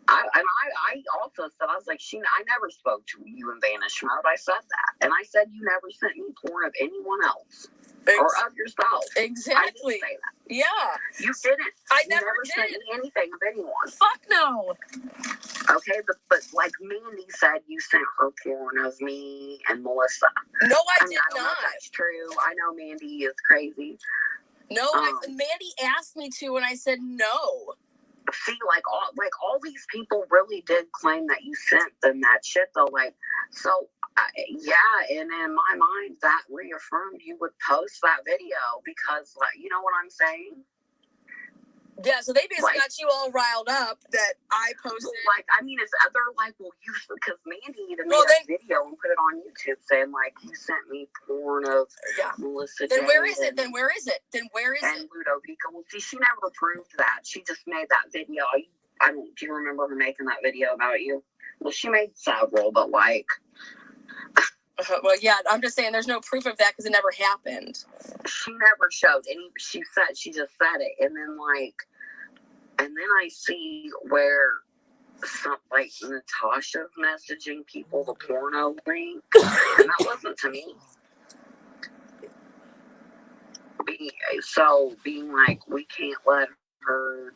I also said, I was like, I never spoke to you in vanish mode. I said that. And I said you never sent me porn of anyone else. Or of yourself. Exactly. I didn't say that. Yeah. You didn't. I you never sent me anything of anyone. Fuck no. Okay, but like Mandy said, you sent her porn of me and Melissa. No, I did I don't know if that's true. I know Mandy is crazy. No, Mandy asked me to, and I said no. See, like all these people really did claim that you sent them that shit, though. Like, so yeah, and in my mind, that reaffirmed you would post that video because, like, you know what I'm saying? Yeah, so they basically Like, got you all riled up that I posted. Like, I mean, it's they're like, well, you, because Mandy even made a video and put it on YouTube saying, like, you sent me porn of Melissa Then Jane where is it? Then where is it? Then where is and it? Ludovika. Well, see, she never proved that. She just made that video. Do you remember her making that video about you? Well, she made several, but like. Well, yeah, I'm just saying there's no proof of that because it never happened. She never showed any. She just said it, and then I see where like Natasha's messaging people the porno link, and that wasn't to me. Being like, we can't let her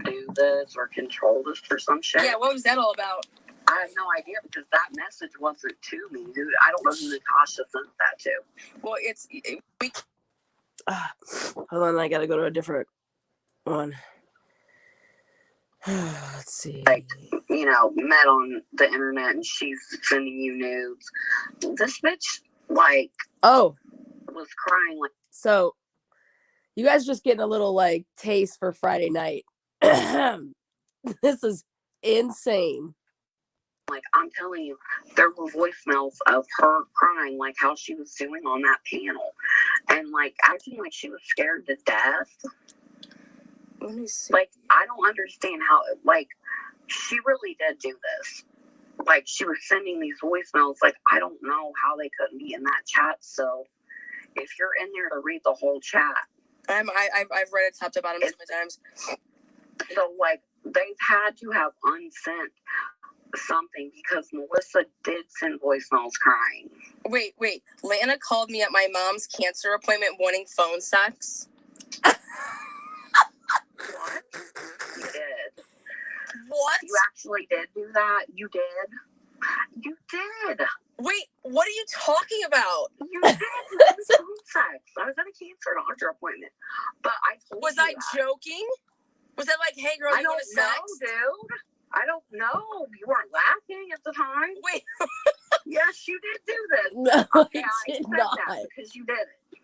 do this or control this or some shit. Yeah, what was that all about? I have no idea because that message wasn't to me, dude. I don't know who Natasha sent that to. Well, hold on, I gotta go to a different one. Let's see. Like, you know, met on the internet and she's sending you nudes. This bitch, like, was crying like. So, you guys just getting a little like taste for Friday night. This is insane. Like, I'm telling you, there were voicemails of her crying, like how she was doing on that panel, and like acting like she was scared to death. Let me see. Like, I don't understand how, like, she really did do this. Like, she was sending these voicemails. Like, I don't know how they couldn't be in that chat. So, if you're in there to read the whole chat, I've read it top to bottom so many times. So, like, they've had to have unsent something because Melissa did send voicemails crying. Wait. Lana called me at my mom's cancer appointment wanting phone sex. What? You did. What? You actually did do that? You did? You did. Wait, what are you talking about? You did. Phone sex. I was at a cancer doctor appointment. But I told Was you I that. joking? Was that like, hey girl, you want to sex? I don't know, dude. I don't know. You weren't laughing at the time. Wait. Yes, you did do this. No, Okay, I did said not. that because you did it.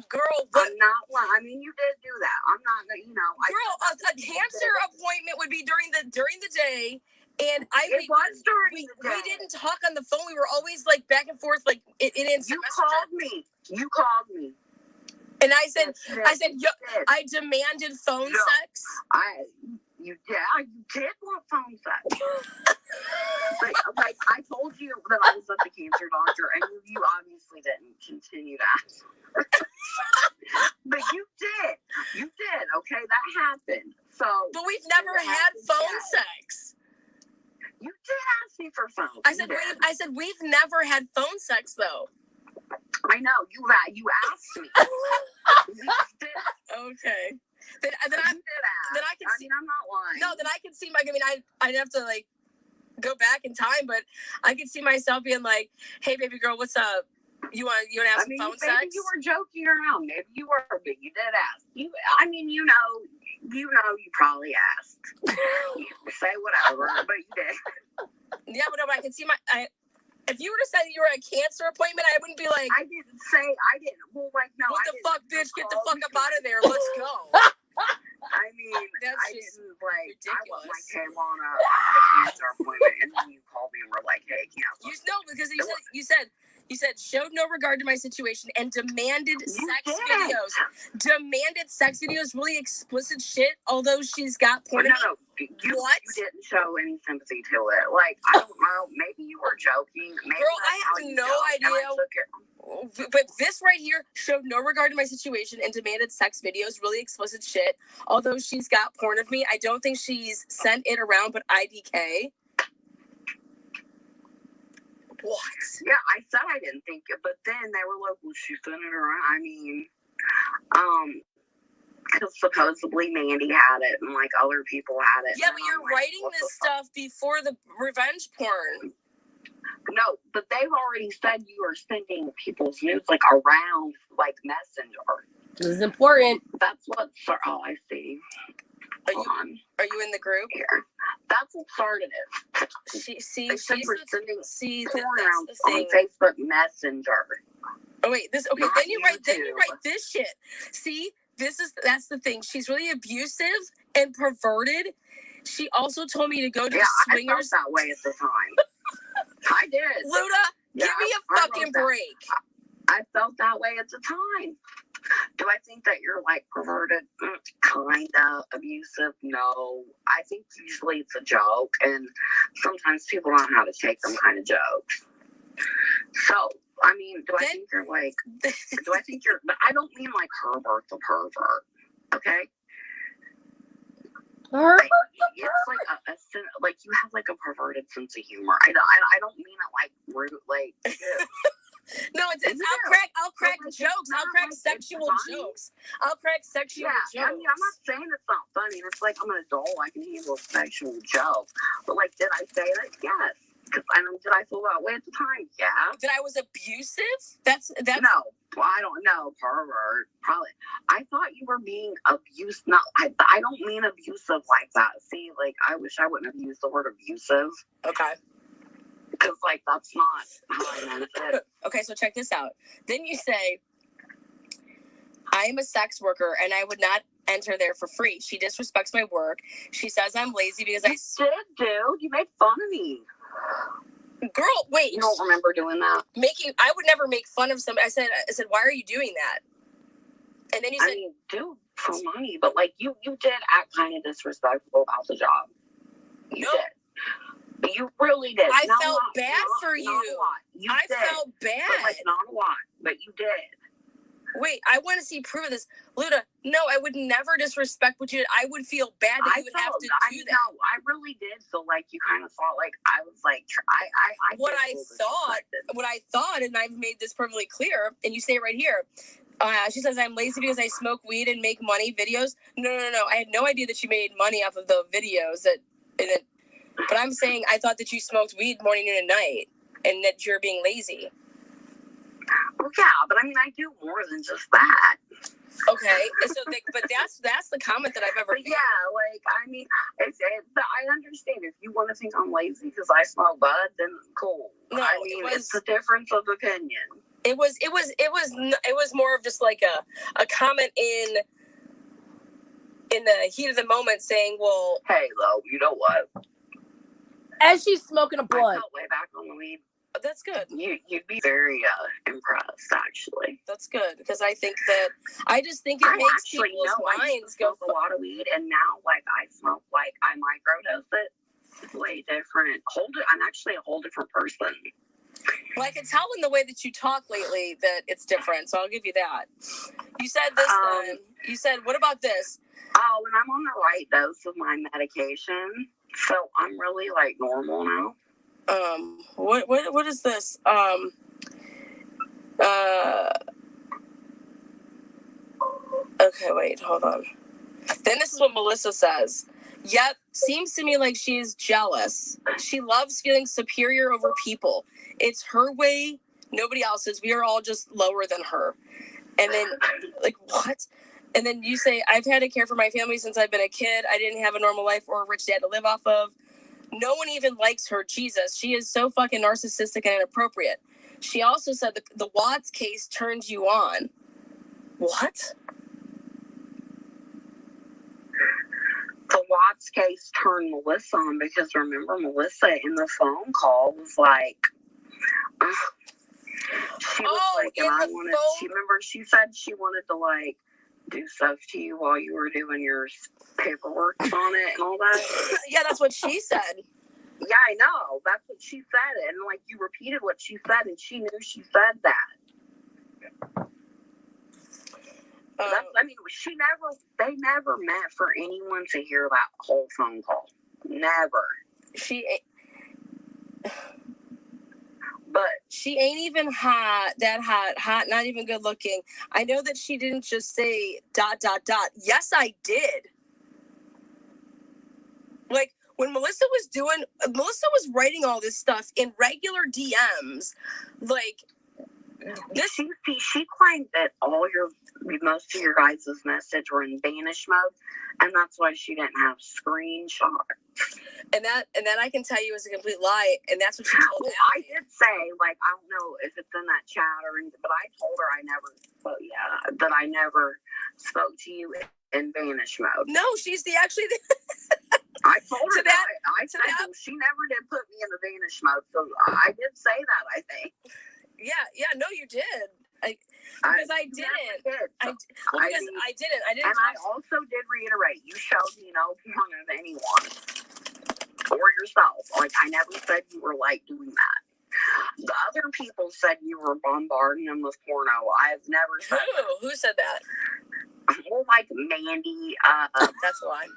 Girl, what? I'm not lying. I mean, you did do that. I'm not, you know. Girl, a cancer appointment would be during the day, and It was during the day. We didn't talk on the phone. We were always like back and forth, like in instant messenger. You called me. And I said, Yo, I demanded phone sex. You did want phone sex. Like, I told you that I was at the cancer doctor, and you obviously didn't continue that. But you did. You did. Okay, that happened. So. But we've never had phone sex. You did ask me for phone. I said we've never had phone sex though. I know you asked me. You did. Okay. Then I can see. I'm not lying. No, then I can see. I'd have to like go back in time, but I could see myself being like, "Hey, baby girl, what's up? You want to have some phone sex?" Maybe you were joking around. Maybe you were, but you did ask. You probably asked. Say whatever, but you did. Yeah, but I can see if you were to say you were at a cancer appointment, I wouldn't be like. I didn't. Well, like, no. What the fuck, bitch? Get the fuck up out of there. Let's go. I mean, that's I didn't like. Ridiculous. I was like, hey, Lana, I'm at a cancer appointment, and then you called me and were like, hey, cancel. Because you said showed no regard to my situation and demanded sex videos. Demanded sex videos, really explicit shit. Although she's got porn. No. You didn't show any sympathy to it. Like, I don't know. Maybe you were joking. Maybe girl, I have no idea. But this right here showed no regard to my situation and demanded sex videos, really explicit shit. Although she's got porn of me, I don't think she's sent it around, but IDK. What? Yeah, I said I didn't think it, but then they were like, well, she sent it around. I mean, because supposedly Mandy had it and like other people had it. Yeah, but you're writing this stuff before the revenge porn. No, but they've already said you are sending people's nudes like around like Messenger. This is important. That's what. Oh, I see. Are you in the group? Here. That's what started it. She's sending porn around on Facebook Messenger. Oh wait, this okay. Then you write this shit. See, that's the thing. She's really abusive and perverted. She also told me to go to the swingers. I felt that way at the time. I did. Luda, give me a fucking break. I felt that way at the time. Do I think that you're like perverted? Kinda abusive? No. I think usually it's a joke, and sometimes people don't know how to take them kind of jokes. So, I mean, do I think you're like, but I don't mean like Herbert the pervert, okay? Herbert it's like you have like a perverted sense of humor. I don't mean it like rude, like. No, I'll crack jokes. I'll crack sexual jokes. I'll crack sexual jokes. I mean, I'm not saying it's not funny. It's like I'm an adult. I can handle a sexual joke. But like, did I say that? Yes. Did I feel that way at the time? Yeah. That I was abusive? That's no. Well, I don't know. Pervert. Probably. I thought you were being abused. No, I don't mean abusive like that. See, like, I wish I wouldn't have used the word abusive. Okay. Because, like, that's not how I meant it. Okay, so check this out. Then you say, I am a sex worker and I would not enter there for free. She disrespects my work. She says I'm lazy because You did, dude. You made fun of me. Girl, wait. You don't remember doing that? I would never make fun of somebody. I said, why are you doing that? And then you said, I mean, dude, for money. But, like, you did act kind of disrespectful about the job. You did. You really did. I felt bad for you. Not a lot. I felt bad. But like, not a lot, but you did. Wait, I want to see proof of this. Luda, no, I would never disrespect what you did. I would feel bad that you would have to do that. No, I really did feel like you kind of thought like I was like, what I thought, and I've made this perfectly clear, and you say it right here. She says, I'm lazy because I smoke weed and make money videos. No. I had no idea that you made money off of the videos but I'm saying I thought that you smoked weed morning, noon, and night, and that you're being lazy. Well, yeah, but I mean, I do more than just that. Okay, so but that's the comment that I've ever made. Yeah, like, I mean, but I understand if you want to think I'm lazy because I smoke bud, then cool. No, I mean, it's a difference of opinion. It was more of just like a comment in the heat of the moment saying, well, hey, Lo, you know what? As she's smoking a blunt. I felt way back on the weed. That's good. You'd be very impressed, actually. That's good, because I think that it makes people's minds go. I smoke a lot of weed, and now, like, I smoke, like, I microdose it. It's way different. I'm actually a whole different person. Well, I can tell in the way that you talk lately that it's different, so I'll give you that. You said this then. You said, what about this? Oh, and I'm on the right dose of my medication. So I'm really like normal now. What is this? Okay, wait, hold on. Then this is what Melissa says. Yep, seems to me like she is jealous. She loves feeling superior over people. It's her way, nobody else's. We are all just lower than her. And then, like, what? And then you say, I've had to care for my family since I've been a kid. I didn't have a normal life or a rich dad to live off of. No one even likes her. Jesus, she is so fucking narcissistic and inappropriate. She also said the Watts case turned you on. What? The Watts case turned Melissa on because remember Melissa in the phone call was like, she said she wanted to like do stuff to you while you were doing your paperwork on it and all that. Yeah, that's what she said. Yeah, I know. That's what she said. And like you repeated what she said and she knew she said that. They never meant for anyone to hear that whole phone call. Never. But she ain't even hot, not even good looking. I know that she didn't just say ... Yes, I did. Like when Melissa was writing all this stuff in regular DMs, like she claimed that most of your guys' message were in vanish mode, and that's why she didn't have screenshots. And that I can tell you is a complete lie, and that's what she told me. I did say, like, I don't know if it's in that chat or anything, but I told her that I never spoke to you in vanish mode. No, she's actually the... I told her that. I said she never did put me in the vanish mode, so I did say that, I think. Yeah, no, you did. Because I didn't. I didn't. And I also did reiterate, you showed me no porn of anyone. Or yourself. Like, I never said you were, like, doing that. The other people said you were bombarding them with porno. I've never said that. Who said that? Well, like Mandy, that's why.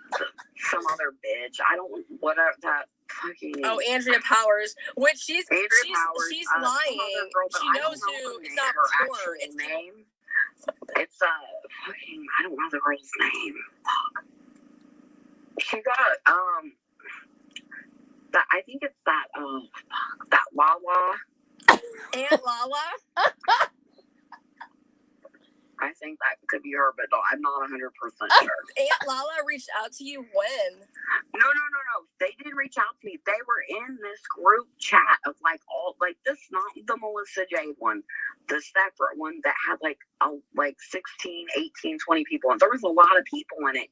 Some other bitch. I don't, whatever that fucking. Oh, Andrea Powers. Which she's lying. She knows who. It's not porn. It's name. It's fucking. I don't know the girl's name. Fuck. She got that. I think it's that that Lala. Aunt Lala. I think that could be her, but no, I'm not 100% sure. Aunt Lala reached out to you when? No. They didn't reach out to me. They were in this group chat of like all like this, not the Melissa Jade one, the separate one that had like 16, 18, 20 people. And there was a lot of people in it.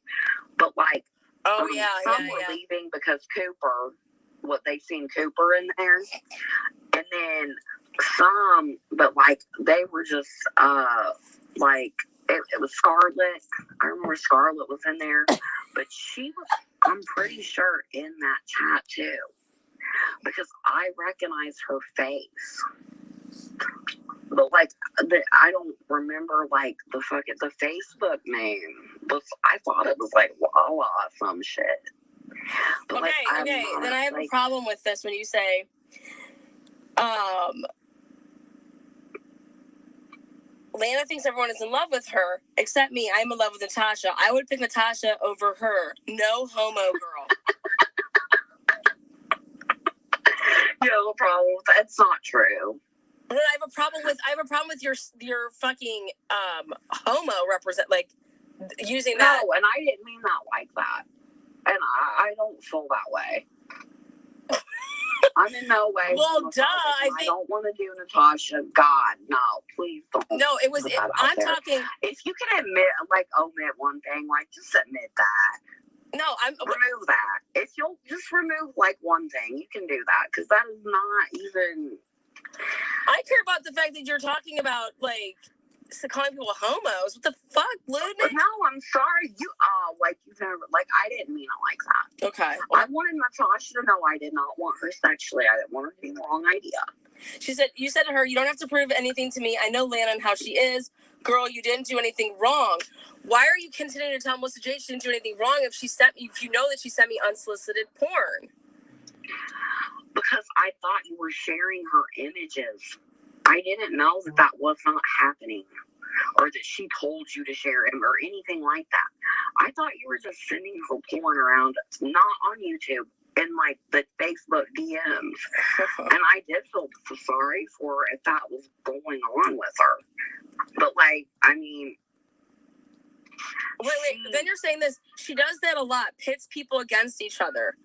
But like some were leaving because Cooper, they seen Cooper in there. And then some, but like they were just like it was Scarlett. I remember Scarlett was in there, but she was, I'm pretty sure, in that chat too, because I recognize her face. But like I don't remember like the Facebook name. But I thought it was like Lala some shit. But okay. Then I have a problem with this when you say, Lana thinks everyone is in love with her, except me. I'm in love with Natasha. I would pick Natasha over her. No homo, girl. You have a problem with that? It's not true. But I have a problem with your fucking homo represent, like, using that. No, and I didn't mean that like that. And I don't feel that way. I'm in no way. Well, duh. I don't want to do Natasha. God, no, please don't. No, it was. I'm talking. If you can omit one thing, like just admit that. No, remove that. If you'll just remove like one thing, you can do that because that is not even. I care about the fact that you're talking about like calling people homos. What the fuck, Luda? No, I'm sorry. You've never I didn't mean it like that. Okay. I wanted Natasha to know I did not want her sexually. I didn't want her to be the wrong idea. You said to her, you don't have to prove anything to me. I know Lana and how she is. Girl, you didn't do anything wrong. Why are you continuing to tell Melissa Jade she didn't do anything wrong if you know that she sent me unsolicited porn? Because I thought you were sharing her images. I didn't know that was not happening, or that she told you to share him, or anything like that. I thought you were just sending her porn around, not on YouTube, in like the Facebook DMs. And I did feel sorry for her if that was going on with her. But wait. Then you're saying this. She does that a lot. Pits people against each other.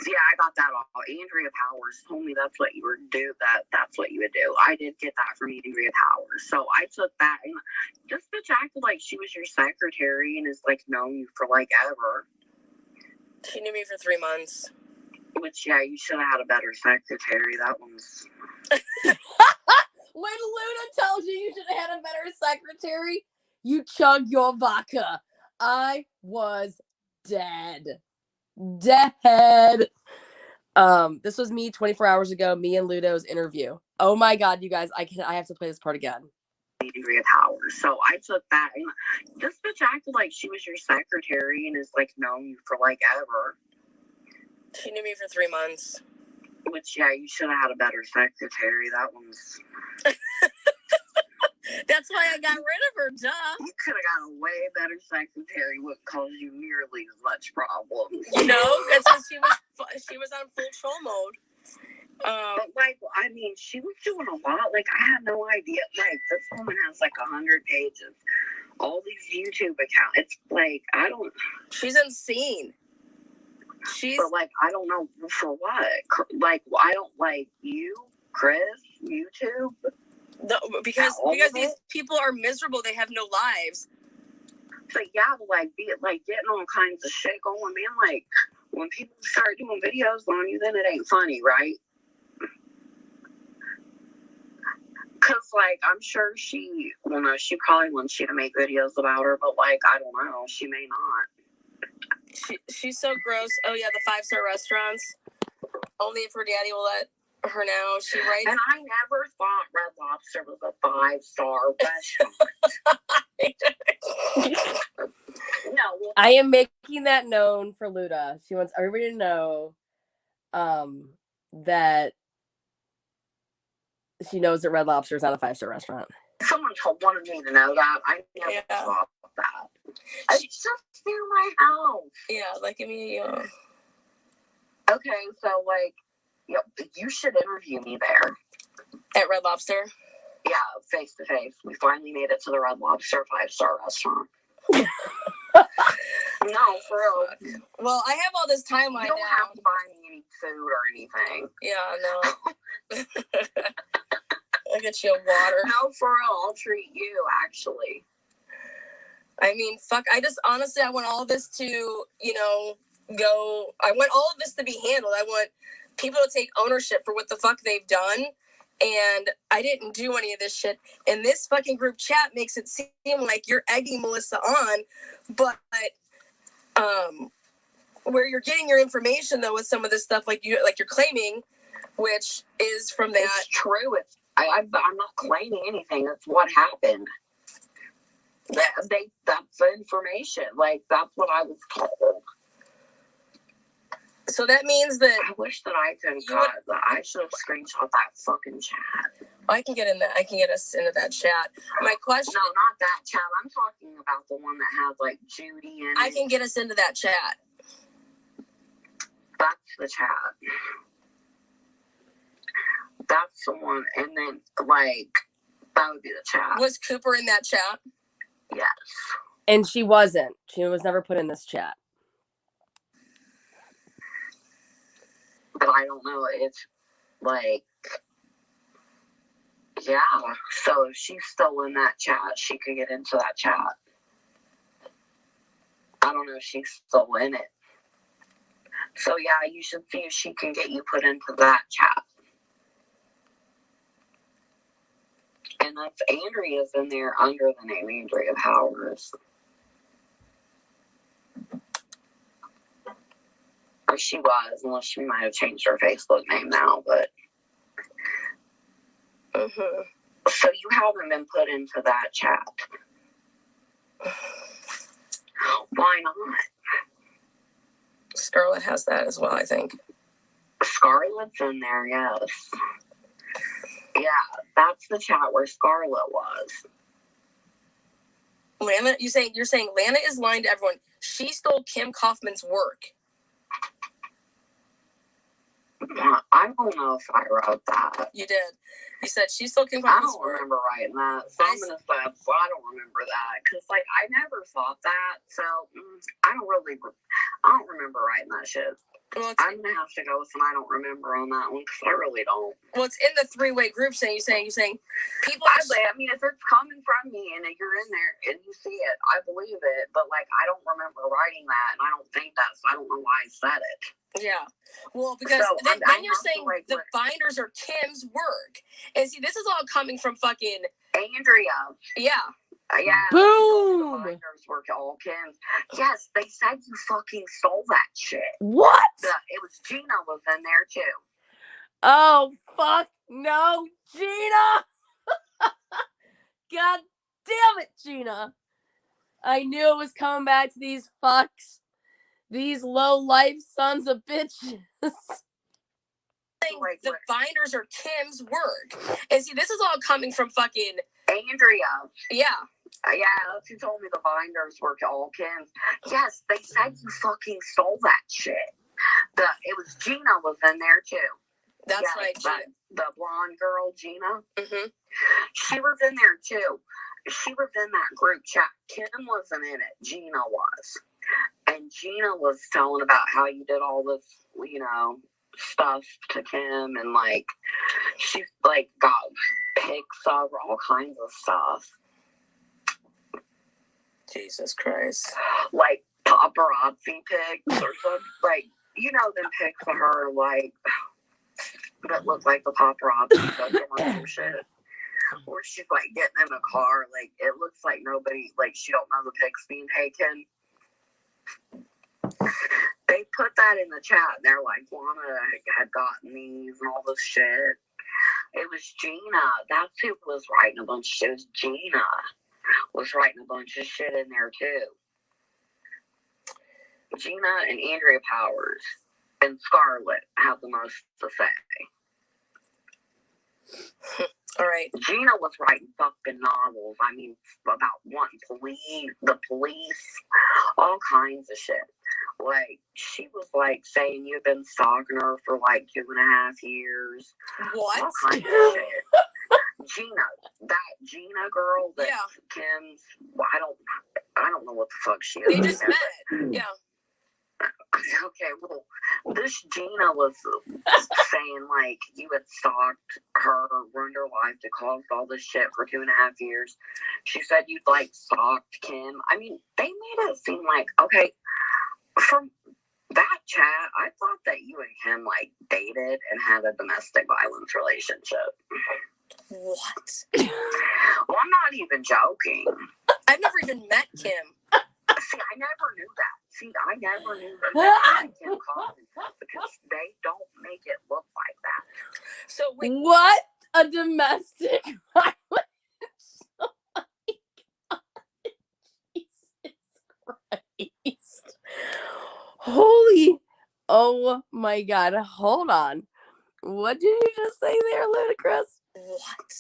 Yeah, I got that all. Andrea Powers told me that's what you would do. That's what you would do. I did get that from Andrea Powers. So I took that, and this bitch acted like she was your secretary and is known you for ever. She knew me for 3 months. Which, yeah, you should have had a better secretary. That one's. When Luda tells you should have had a better secretary, you chug your vodka. I was dead. This was me 24 hours ago, me and Ludo's interview. Oh my god, you guys, I have to play this part again. Andrea Powers. So I took that, and this bitch acted like she was your secretary and is known you for ever. She knew me for 3 months. Which, yeah, you should have had a better secretary. That one's. That's why I got rid of her, duh. You could have got a way better secretary, wouldn't cause you nearly as much problems. Because she was on full troll mode. But she was doing a lot. I had no idea. This woman has 100 pages, all these YouTube accounts. It's I don't. She's insane. But I don't know for what. I don't you, Chris, YouTube. Because these people are miserable. They have no lives. But yeah, like getting all kinds of shit going, man. Like when people start doing videos on you, then it ain't funny, right? Cause like I'm sure she probably wants you to make videos about her, but like I don't know, she may not. She's so gross. Oh yeah, the 5-star restaurants. Only if her daddy will let her know. She writes. And I never thought Red Lobster was a 5-star restaurant. No. I am making that known for Luda. She wants everybody to know that she knows that Red Lobster is not a 5-star restaurant. Someone wanted me to know that. I never thought that. It's just near my house. Yeah, like I mean, Okay, so like, you should interview me there. At Red Lobster? Yeah, face to face. We finally made it to the Red Lobster 5-star restaurant. No, for real. Well, I have all this timeline now. You don't have to buy me any food or anything. Yeah, no. I'll get you a water. No, for real. I'll treat you, actually. I mean, fuck. Honestly, I want all of this to, go. I want all of this to be handled. I want people to take ownership for what the fuck they've done. And I didn't do any of this shit. And this fucking group chat makes it seem like you're egging Melissa on. But, where you're getting your information, though, with some of this stuff, like you're claiming, which is from that. It's true. I'm not claiming anything. That's what happened. That's the information. Like, that's what I was told. So that means that I wish that I could have got that. I should have screenshot that fucking chat. I can get in that. I can get us into that chat. My question. No, not that chat. I'm talking about the one that has like Judy in it. I can get us into that chat. That's the chat. That's the one, and then like that would be the chat. Was Cooper in that chat? Yes. And she wasn't. She was never put in this chat. But I don't know. It's like, yeah. So if she's still in that chat, she could get into that chat. I don't know if she's still in it. So yeah, you should see if she can get you put into that chat. And that's Andrea's in there under the name Andrea Powers. Or she was, unless she might have changed her Facebook name now, but. So you haven't been put into that chat. Why not? Scarlett has that as well, I think. Scarlett's in there, yes. Yeah, that's the chat where Scarlett was. Lana, you're saying Lana is lying to everyone. She stole Kim Kaufman's work. I don't know if I wrote that. You did. You said she stole Kim Kaufman's work. I don't remember writing that. So I'm going to say, I don't remember that. Because, like, I never thought that. So, I don't remember writing that shit. Well, I'm going to have to go with some I don't remember on that one. Because I really don't. Well, it's in the three-way group saying, you're saying people. I mean, if it's coming from me and you're in there and you see it, I believe it. But, like, I don't remember writing that. And I don't think that. So I don't know why I said it. Yeah. Well, because then you're saying the binders are Kim's work. And see, this is all coming from fucking Andrea. Yeah. Yeah. Boom. The binders were all Kim's. Yes, they said you fucking stole that shit. What? It was Gina was in there too. Oh, fuck no, Gina. God damn it, Gina. I knew it was coming back to these fucks. These low-life sons of bitches. The binders are Kim's work. And see, this is all coming from fucking Andrea. Yeah. Yeah, she told me the binders were all Kim's. Yes, they said you fucking stole that shit. It was Gina was in there too. That's right, Gina. The blonde girl, Gina. Mm-hmm. She was in there too. She was in that group chat. Kim wasn't in it. Gina was. And Gina was telling about how you did all this, stuff to Kim. And, like, she's, like, got pics of her, all kinds of stuff. Jesus Christ. Like paparazzi pics or something. Like, you know, them pics of her, like, that look like the paparazzi that commercial shit. Or she's like getting in a car, like it looks like nobody, like she don't know the pics being taken. They put that in the chat and they're like, Lana had gotten these and all this shit. It was Gina. That's who was writing a bunch of shit. It was Gina was writing a bunch of shit in there too. Gina and Andrea Powers and Scarlett have the most to say. All right. Gina was writing fucking novels. I mean, about wanting the police, all kinds of shit. Like, she was like saying you've been stalking her for like 2.5 years. What? All kinds of shit. That Gina girl, that Kim's. Well, I don't know what the fuck she is. They just met. Yeah. Okay, well, this Gina was saying, like, you had stalked her, ruined her life, to cause all this shit for 2.5 years. She said you'd, like, stalked Kim. I mean, they made it seem like, okay, from that chat, I thought that you and Kim, like, dated and had a domestic violence relationship. What? Well, I'm not even joking. I've never even met Kim. See, I never knew that. I never knew that Kim Coffin, because they don't make it look like that. So wait, what a domestic violence! Oh my God. Jesus Christ! Holy! Oh my God! Hold on. What did you just say there, Ludicrous? What?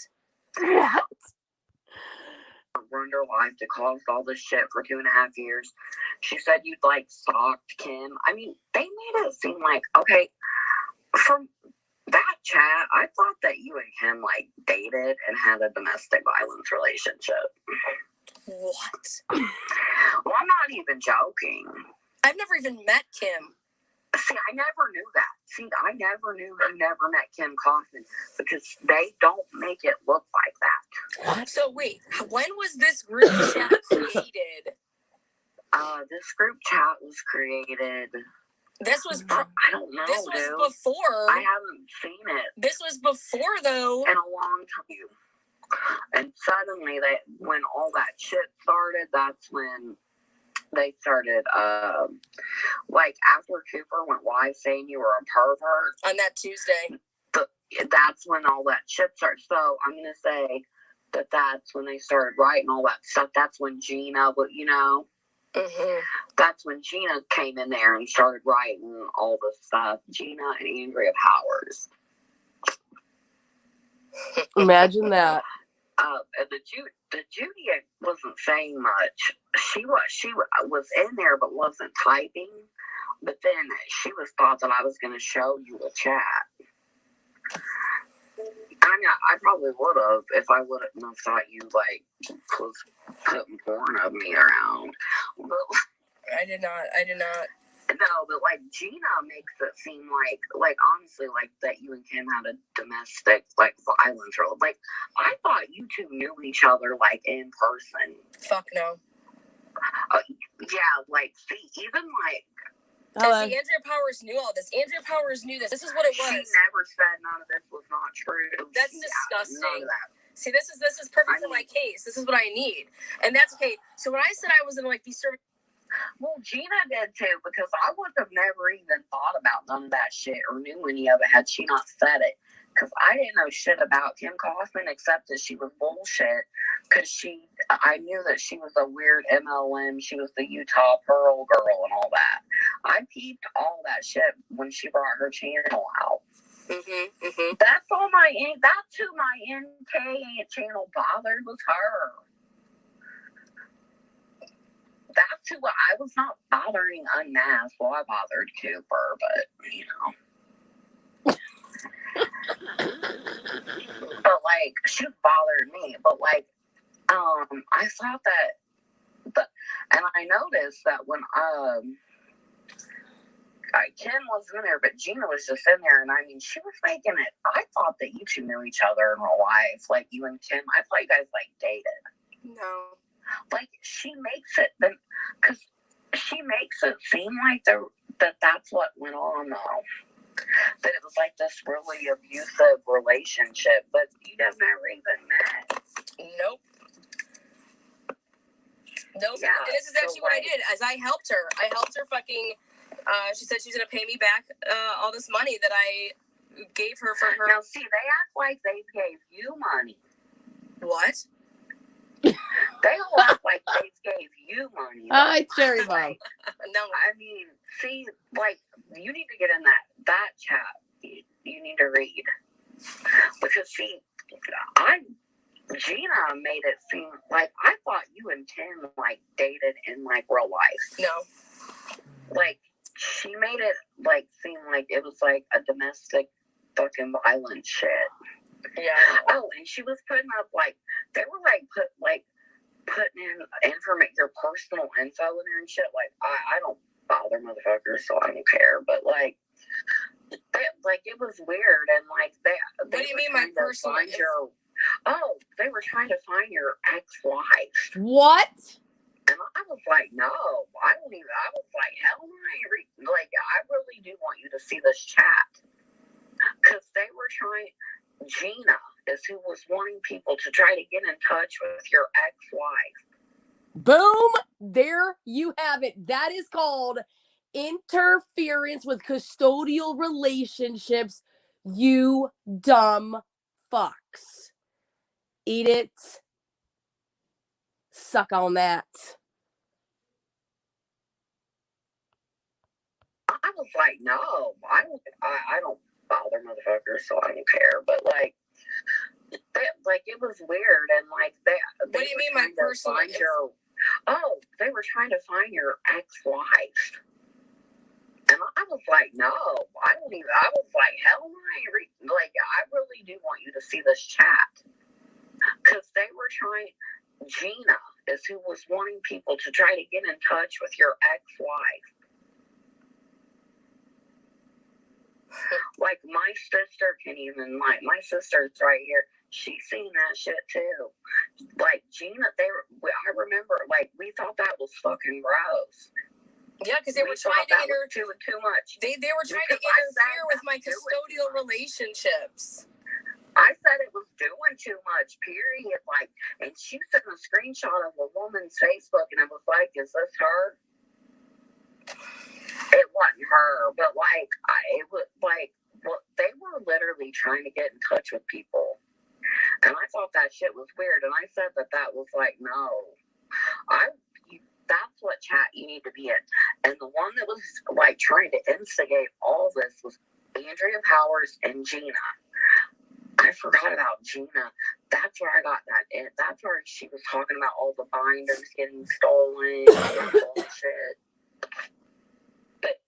Ruined her life, to cause all this shit for 2.5 years. She said you'd like stalked Kim. I mean, they made it seem like, okay, from that chat, I thought that you and Kim like dated and had a domestic violence relationship. What? Well, I'm not even joking. I've never even met Kim. See, I never knew that. See, I never knew you never met Kim Kaufman, because they don't make it look like that. What? So wait, when was this group chat created? This group chat was created. This was I don't know. This was dude. before. I haven't seen it. This was before, though. In a long time. And suddenly, when all that shit started, that's when they started, like, after Cooper went live saying you were a pervert. On that Tuesday. That's when all that shit started. So, I'm going to say that that's when they started writing all that stuff. That's when Gina, you know, that's when Gina came in there and started writing all this stuff. Gina and Andrea Powers. Imagine that. And the Judy wasn't saying much. She was in there but wasn't typing. But then she was thought that I was going to show you a chat. I mean, I probably would have if I wouldn't have thought you like was putting porn of me around. But I did not. No, but like Gina makes it seem like honestly, like that you and Kim had a domestic like violence or like I thought you two knew each other like in person. Fuck no. Yeah, like see, even like. See, Andrea Powers knew all this. Andrea Powers knew this. This is what it was. She never said none of this was not true. That's disgusting. None of that. See, this is perfect for my case. This is what I need, and that's okay. So when I said I was in like these sort of. Well, Gina did too, because I would have never even thought about none of that shit or knew any of it had she not said it. Because I didn't know shit about Kim Kaufman except that she was bullshit. Because I knew that she was a weird MLM. She was the Utah Pearl girl and all that. I peeped all that shit when she brought her channel out. That's who my NK channel bothered was her. That's who I was not bothering Unmasked. Well, I bothered Cooper, but you know. But like, she bothered me. But like, I thought that, and I noticed that when Kim was in there, but Gina was just in there, and I mean, she was making it. I thought that you two knew each other in real life, like you and Kim. I thought you guys like dated. No. Like she makes it, because she makes it seem like that's what went on though. That it was like this really abusive relationship, but you guys never even met. Nope. Nope. Yeah, and this is actually what I did. As I helped her fucking. She said she's gonna pay me back all this money that I gave her for her. Now, see, they act like they gave you money. What? They all act like they gave you money. Hi, Cherry Bomb. No. I mean, see, like, you need to get in that chat. You need to read. Because, see, Gina made it seem like I thought you and Tim, like, dated in, like, real life. No. Like, she made it, like, seem like it was, like, a domestic fucking violent shit. Yeah. Oh, and she was putting up, like, they were, like, putting in your personal info in there and shit. Like, I don't bother motherfuckers, so I don't care. But, like, it was weird. And, like, they what do you mean my personal info? They were trying to find your ex-wife. What? And I was like, no, I don't even. I was like, hell no, I really do want you to see this chat. Because they were trying, Gina is who was wanting people to try to get in touch with your ex-wife. Boom! There you have it. That is called interference with custodial relationships, you dumb fucks. Eat it. Suck on that. I was like, no, I don't bother motherfuckers, so I don't care. But like it was weird, and like they what do you mean my personal? They were trying to find your ex-wife, and I was like, no, I don't even. I was like, hell no, I really do want you to see this chat, because they were trying. Gina is who was wanting people to try to get in touch with your ex-wife. Like, my sister can even, my sister's right here. She's seen that shit too. Like, Gina, I remember, like, we thought that was fucking gross. Yeah, because they were trying to too much. They were trying to interfere with my custodial relationships. I said it was doing too much, period. Like, and she sent a screenshot of a woman's Facebook, and I was like, is this her? It wasn't her, but like, it was like, well, they were literally trying to get in touch with people. And I thought that shit was weird. And I said that was like, no, that's what chat you need to be in. And the one that was like trying to instigate all this was Andrea Powers and Gina. I forgot about Gina. That's where I got that in. That's where she was talking about all the binders getting stolen and bullshit. But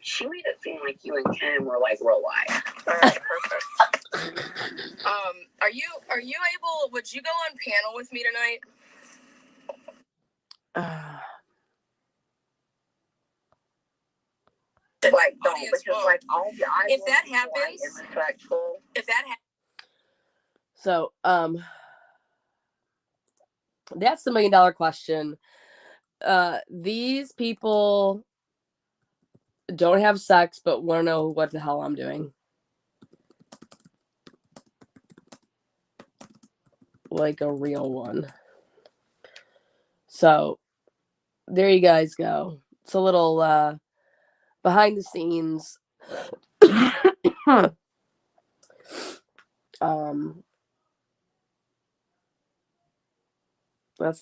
she made it seem like you and Kim were like real life. All right, perfect. Are you able? Would you go on panel with me tonight? Like, don't, because like if that happens, So, that's the $1 million question. These people don't have sex, but want to know what the hell I'm doing. Like a real one. So, there you guys go. It's a little, behind the scenes. That's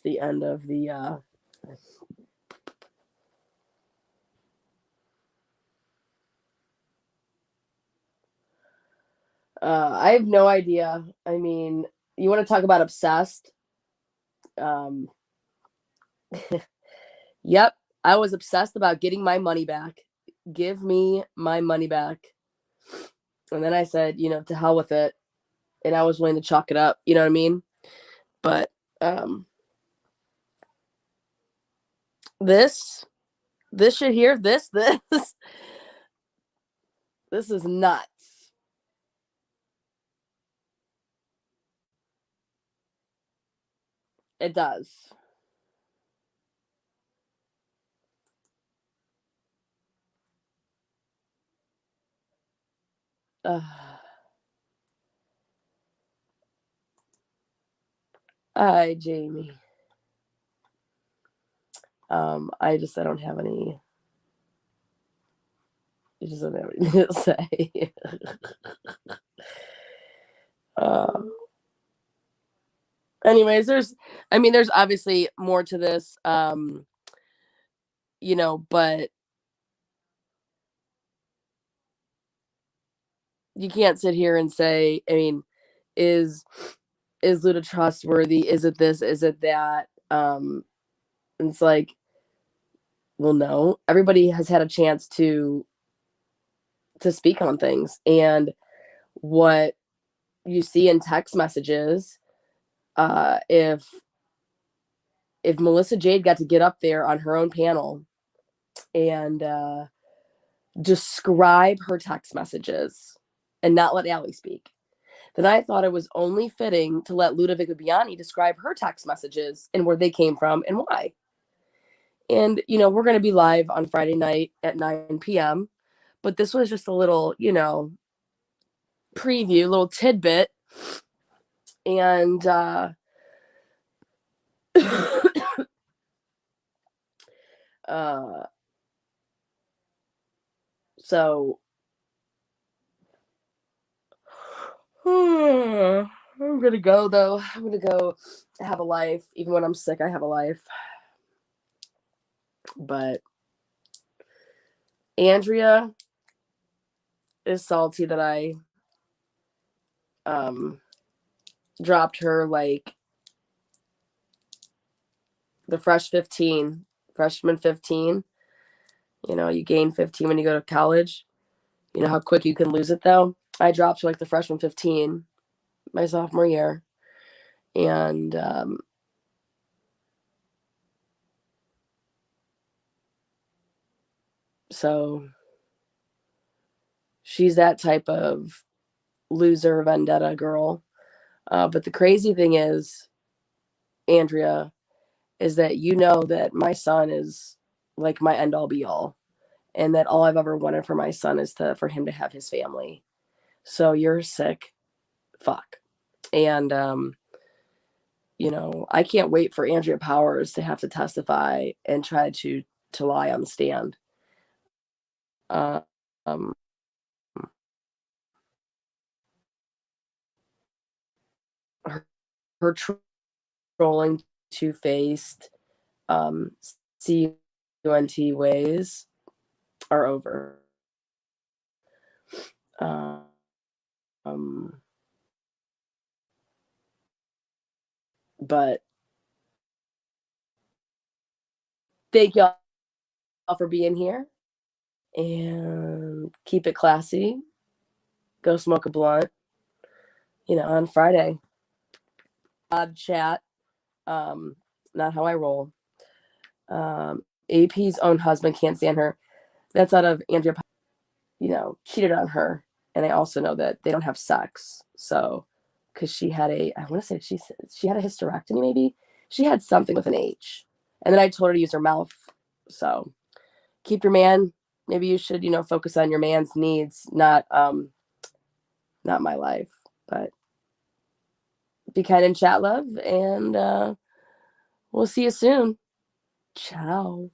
the end of the I have no idea. I mean, you want to talk about obsessed? Yep, I was obsessed about getting my money back. Give me my money back. And then I said, to hell with it. And I was willing to chalk it up. You know what I mean? But this shit here, this This is nuts. It does. Hi, Jamie. I don't have any. I just don't have anything to say. Anyways, there's obviously more to this, you know, but you can't sit here and say, I mean, is Luda trustworthy? Is it this? Is it that? It's like, well, no. Everybody has had a chance to speak on things, and what you see in text messages, if Melissa Jade got to get up there on her own panel and describe her text messages and not let Allie speak, then I thought it was only fitting to let Ludovika Biani describe her text messages and where they came from and why. And, you know, we're going to be live on Friday night at 9 p.m., but this was just a little, you know, preview, little tidbit. And so I'm going to go, though. I'm going to go have a life. Even when I'm sick, I have a life. But Andrea is salty that I dropped her like the freshman 15. You know, you gain 15 when you go to college. You know how quick you can lose it, though? I dropped her like the freshman 15 my sophomore year. And so she's that type of loser vendetta girl. But the crazy thing is, Andrea, is that you know that my son is like my end all be all, and that all I've ever wanted for my son is for him to have his family. So you're sick. Fuck. And you know, I can't wait for Andrea Powers to have to testify and try to lie on the stand. Um, her trolling, two-faced, CUNT ways are over. But thank y'all for being here, and keep it classy. Go smoke a blunt, you know, on Friday. Odd chat. Not how I roll. AP's own husband can't stand her. That's out of Andrea, you know, cheated on her. And I also know that they don't have sex. So, because she had I want to say she had a hysterectomy, maybe. She had something with an H. And then I told her to use her mouth. So, keep your man. Maybe you should, you know, focus on your man's needs, not my life. But be kind and chat, love. And we'll see you soon. Ciao.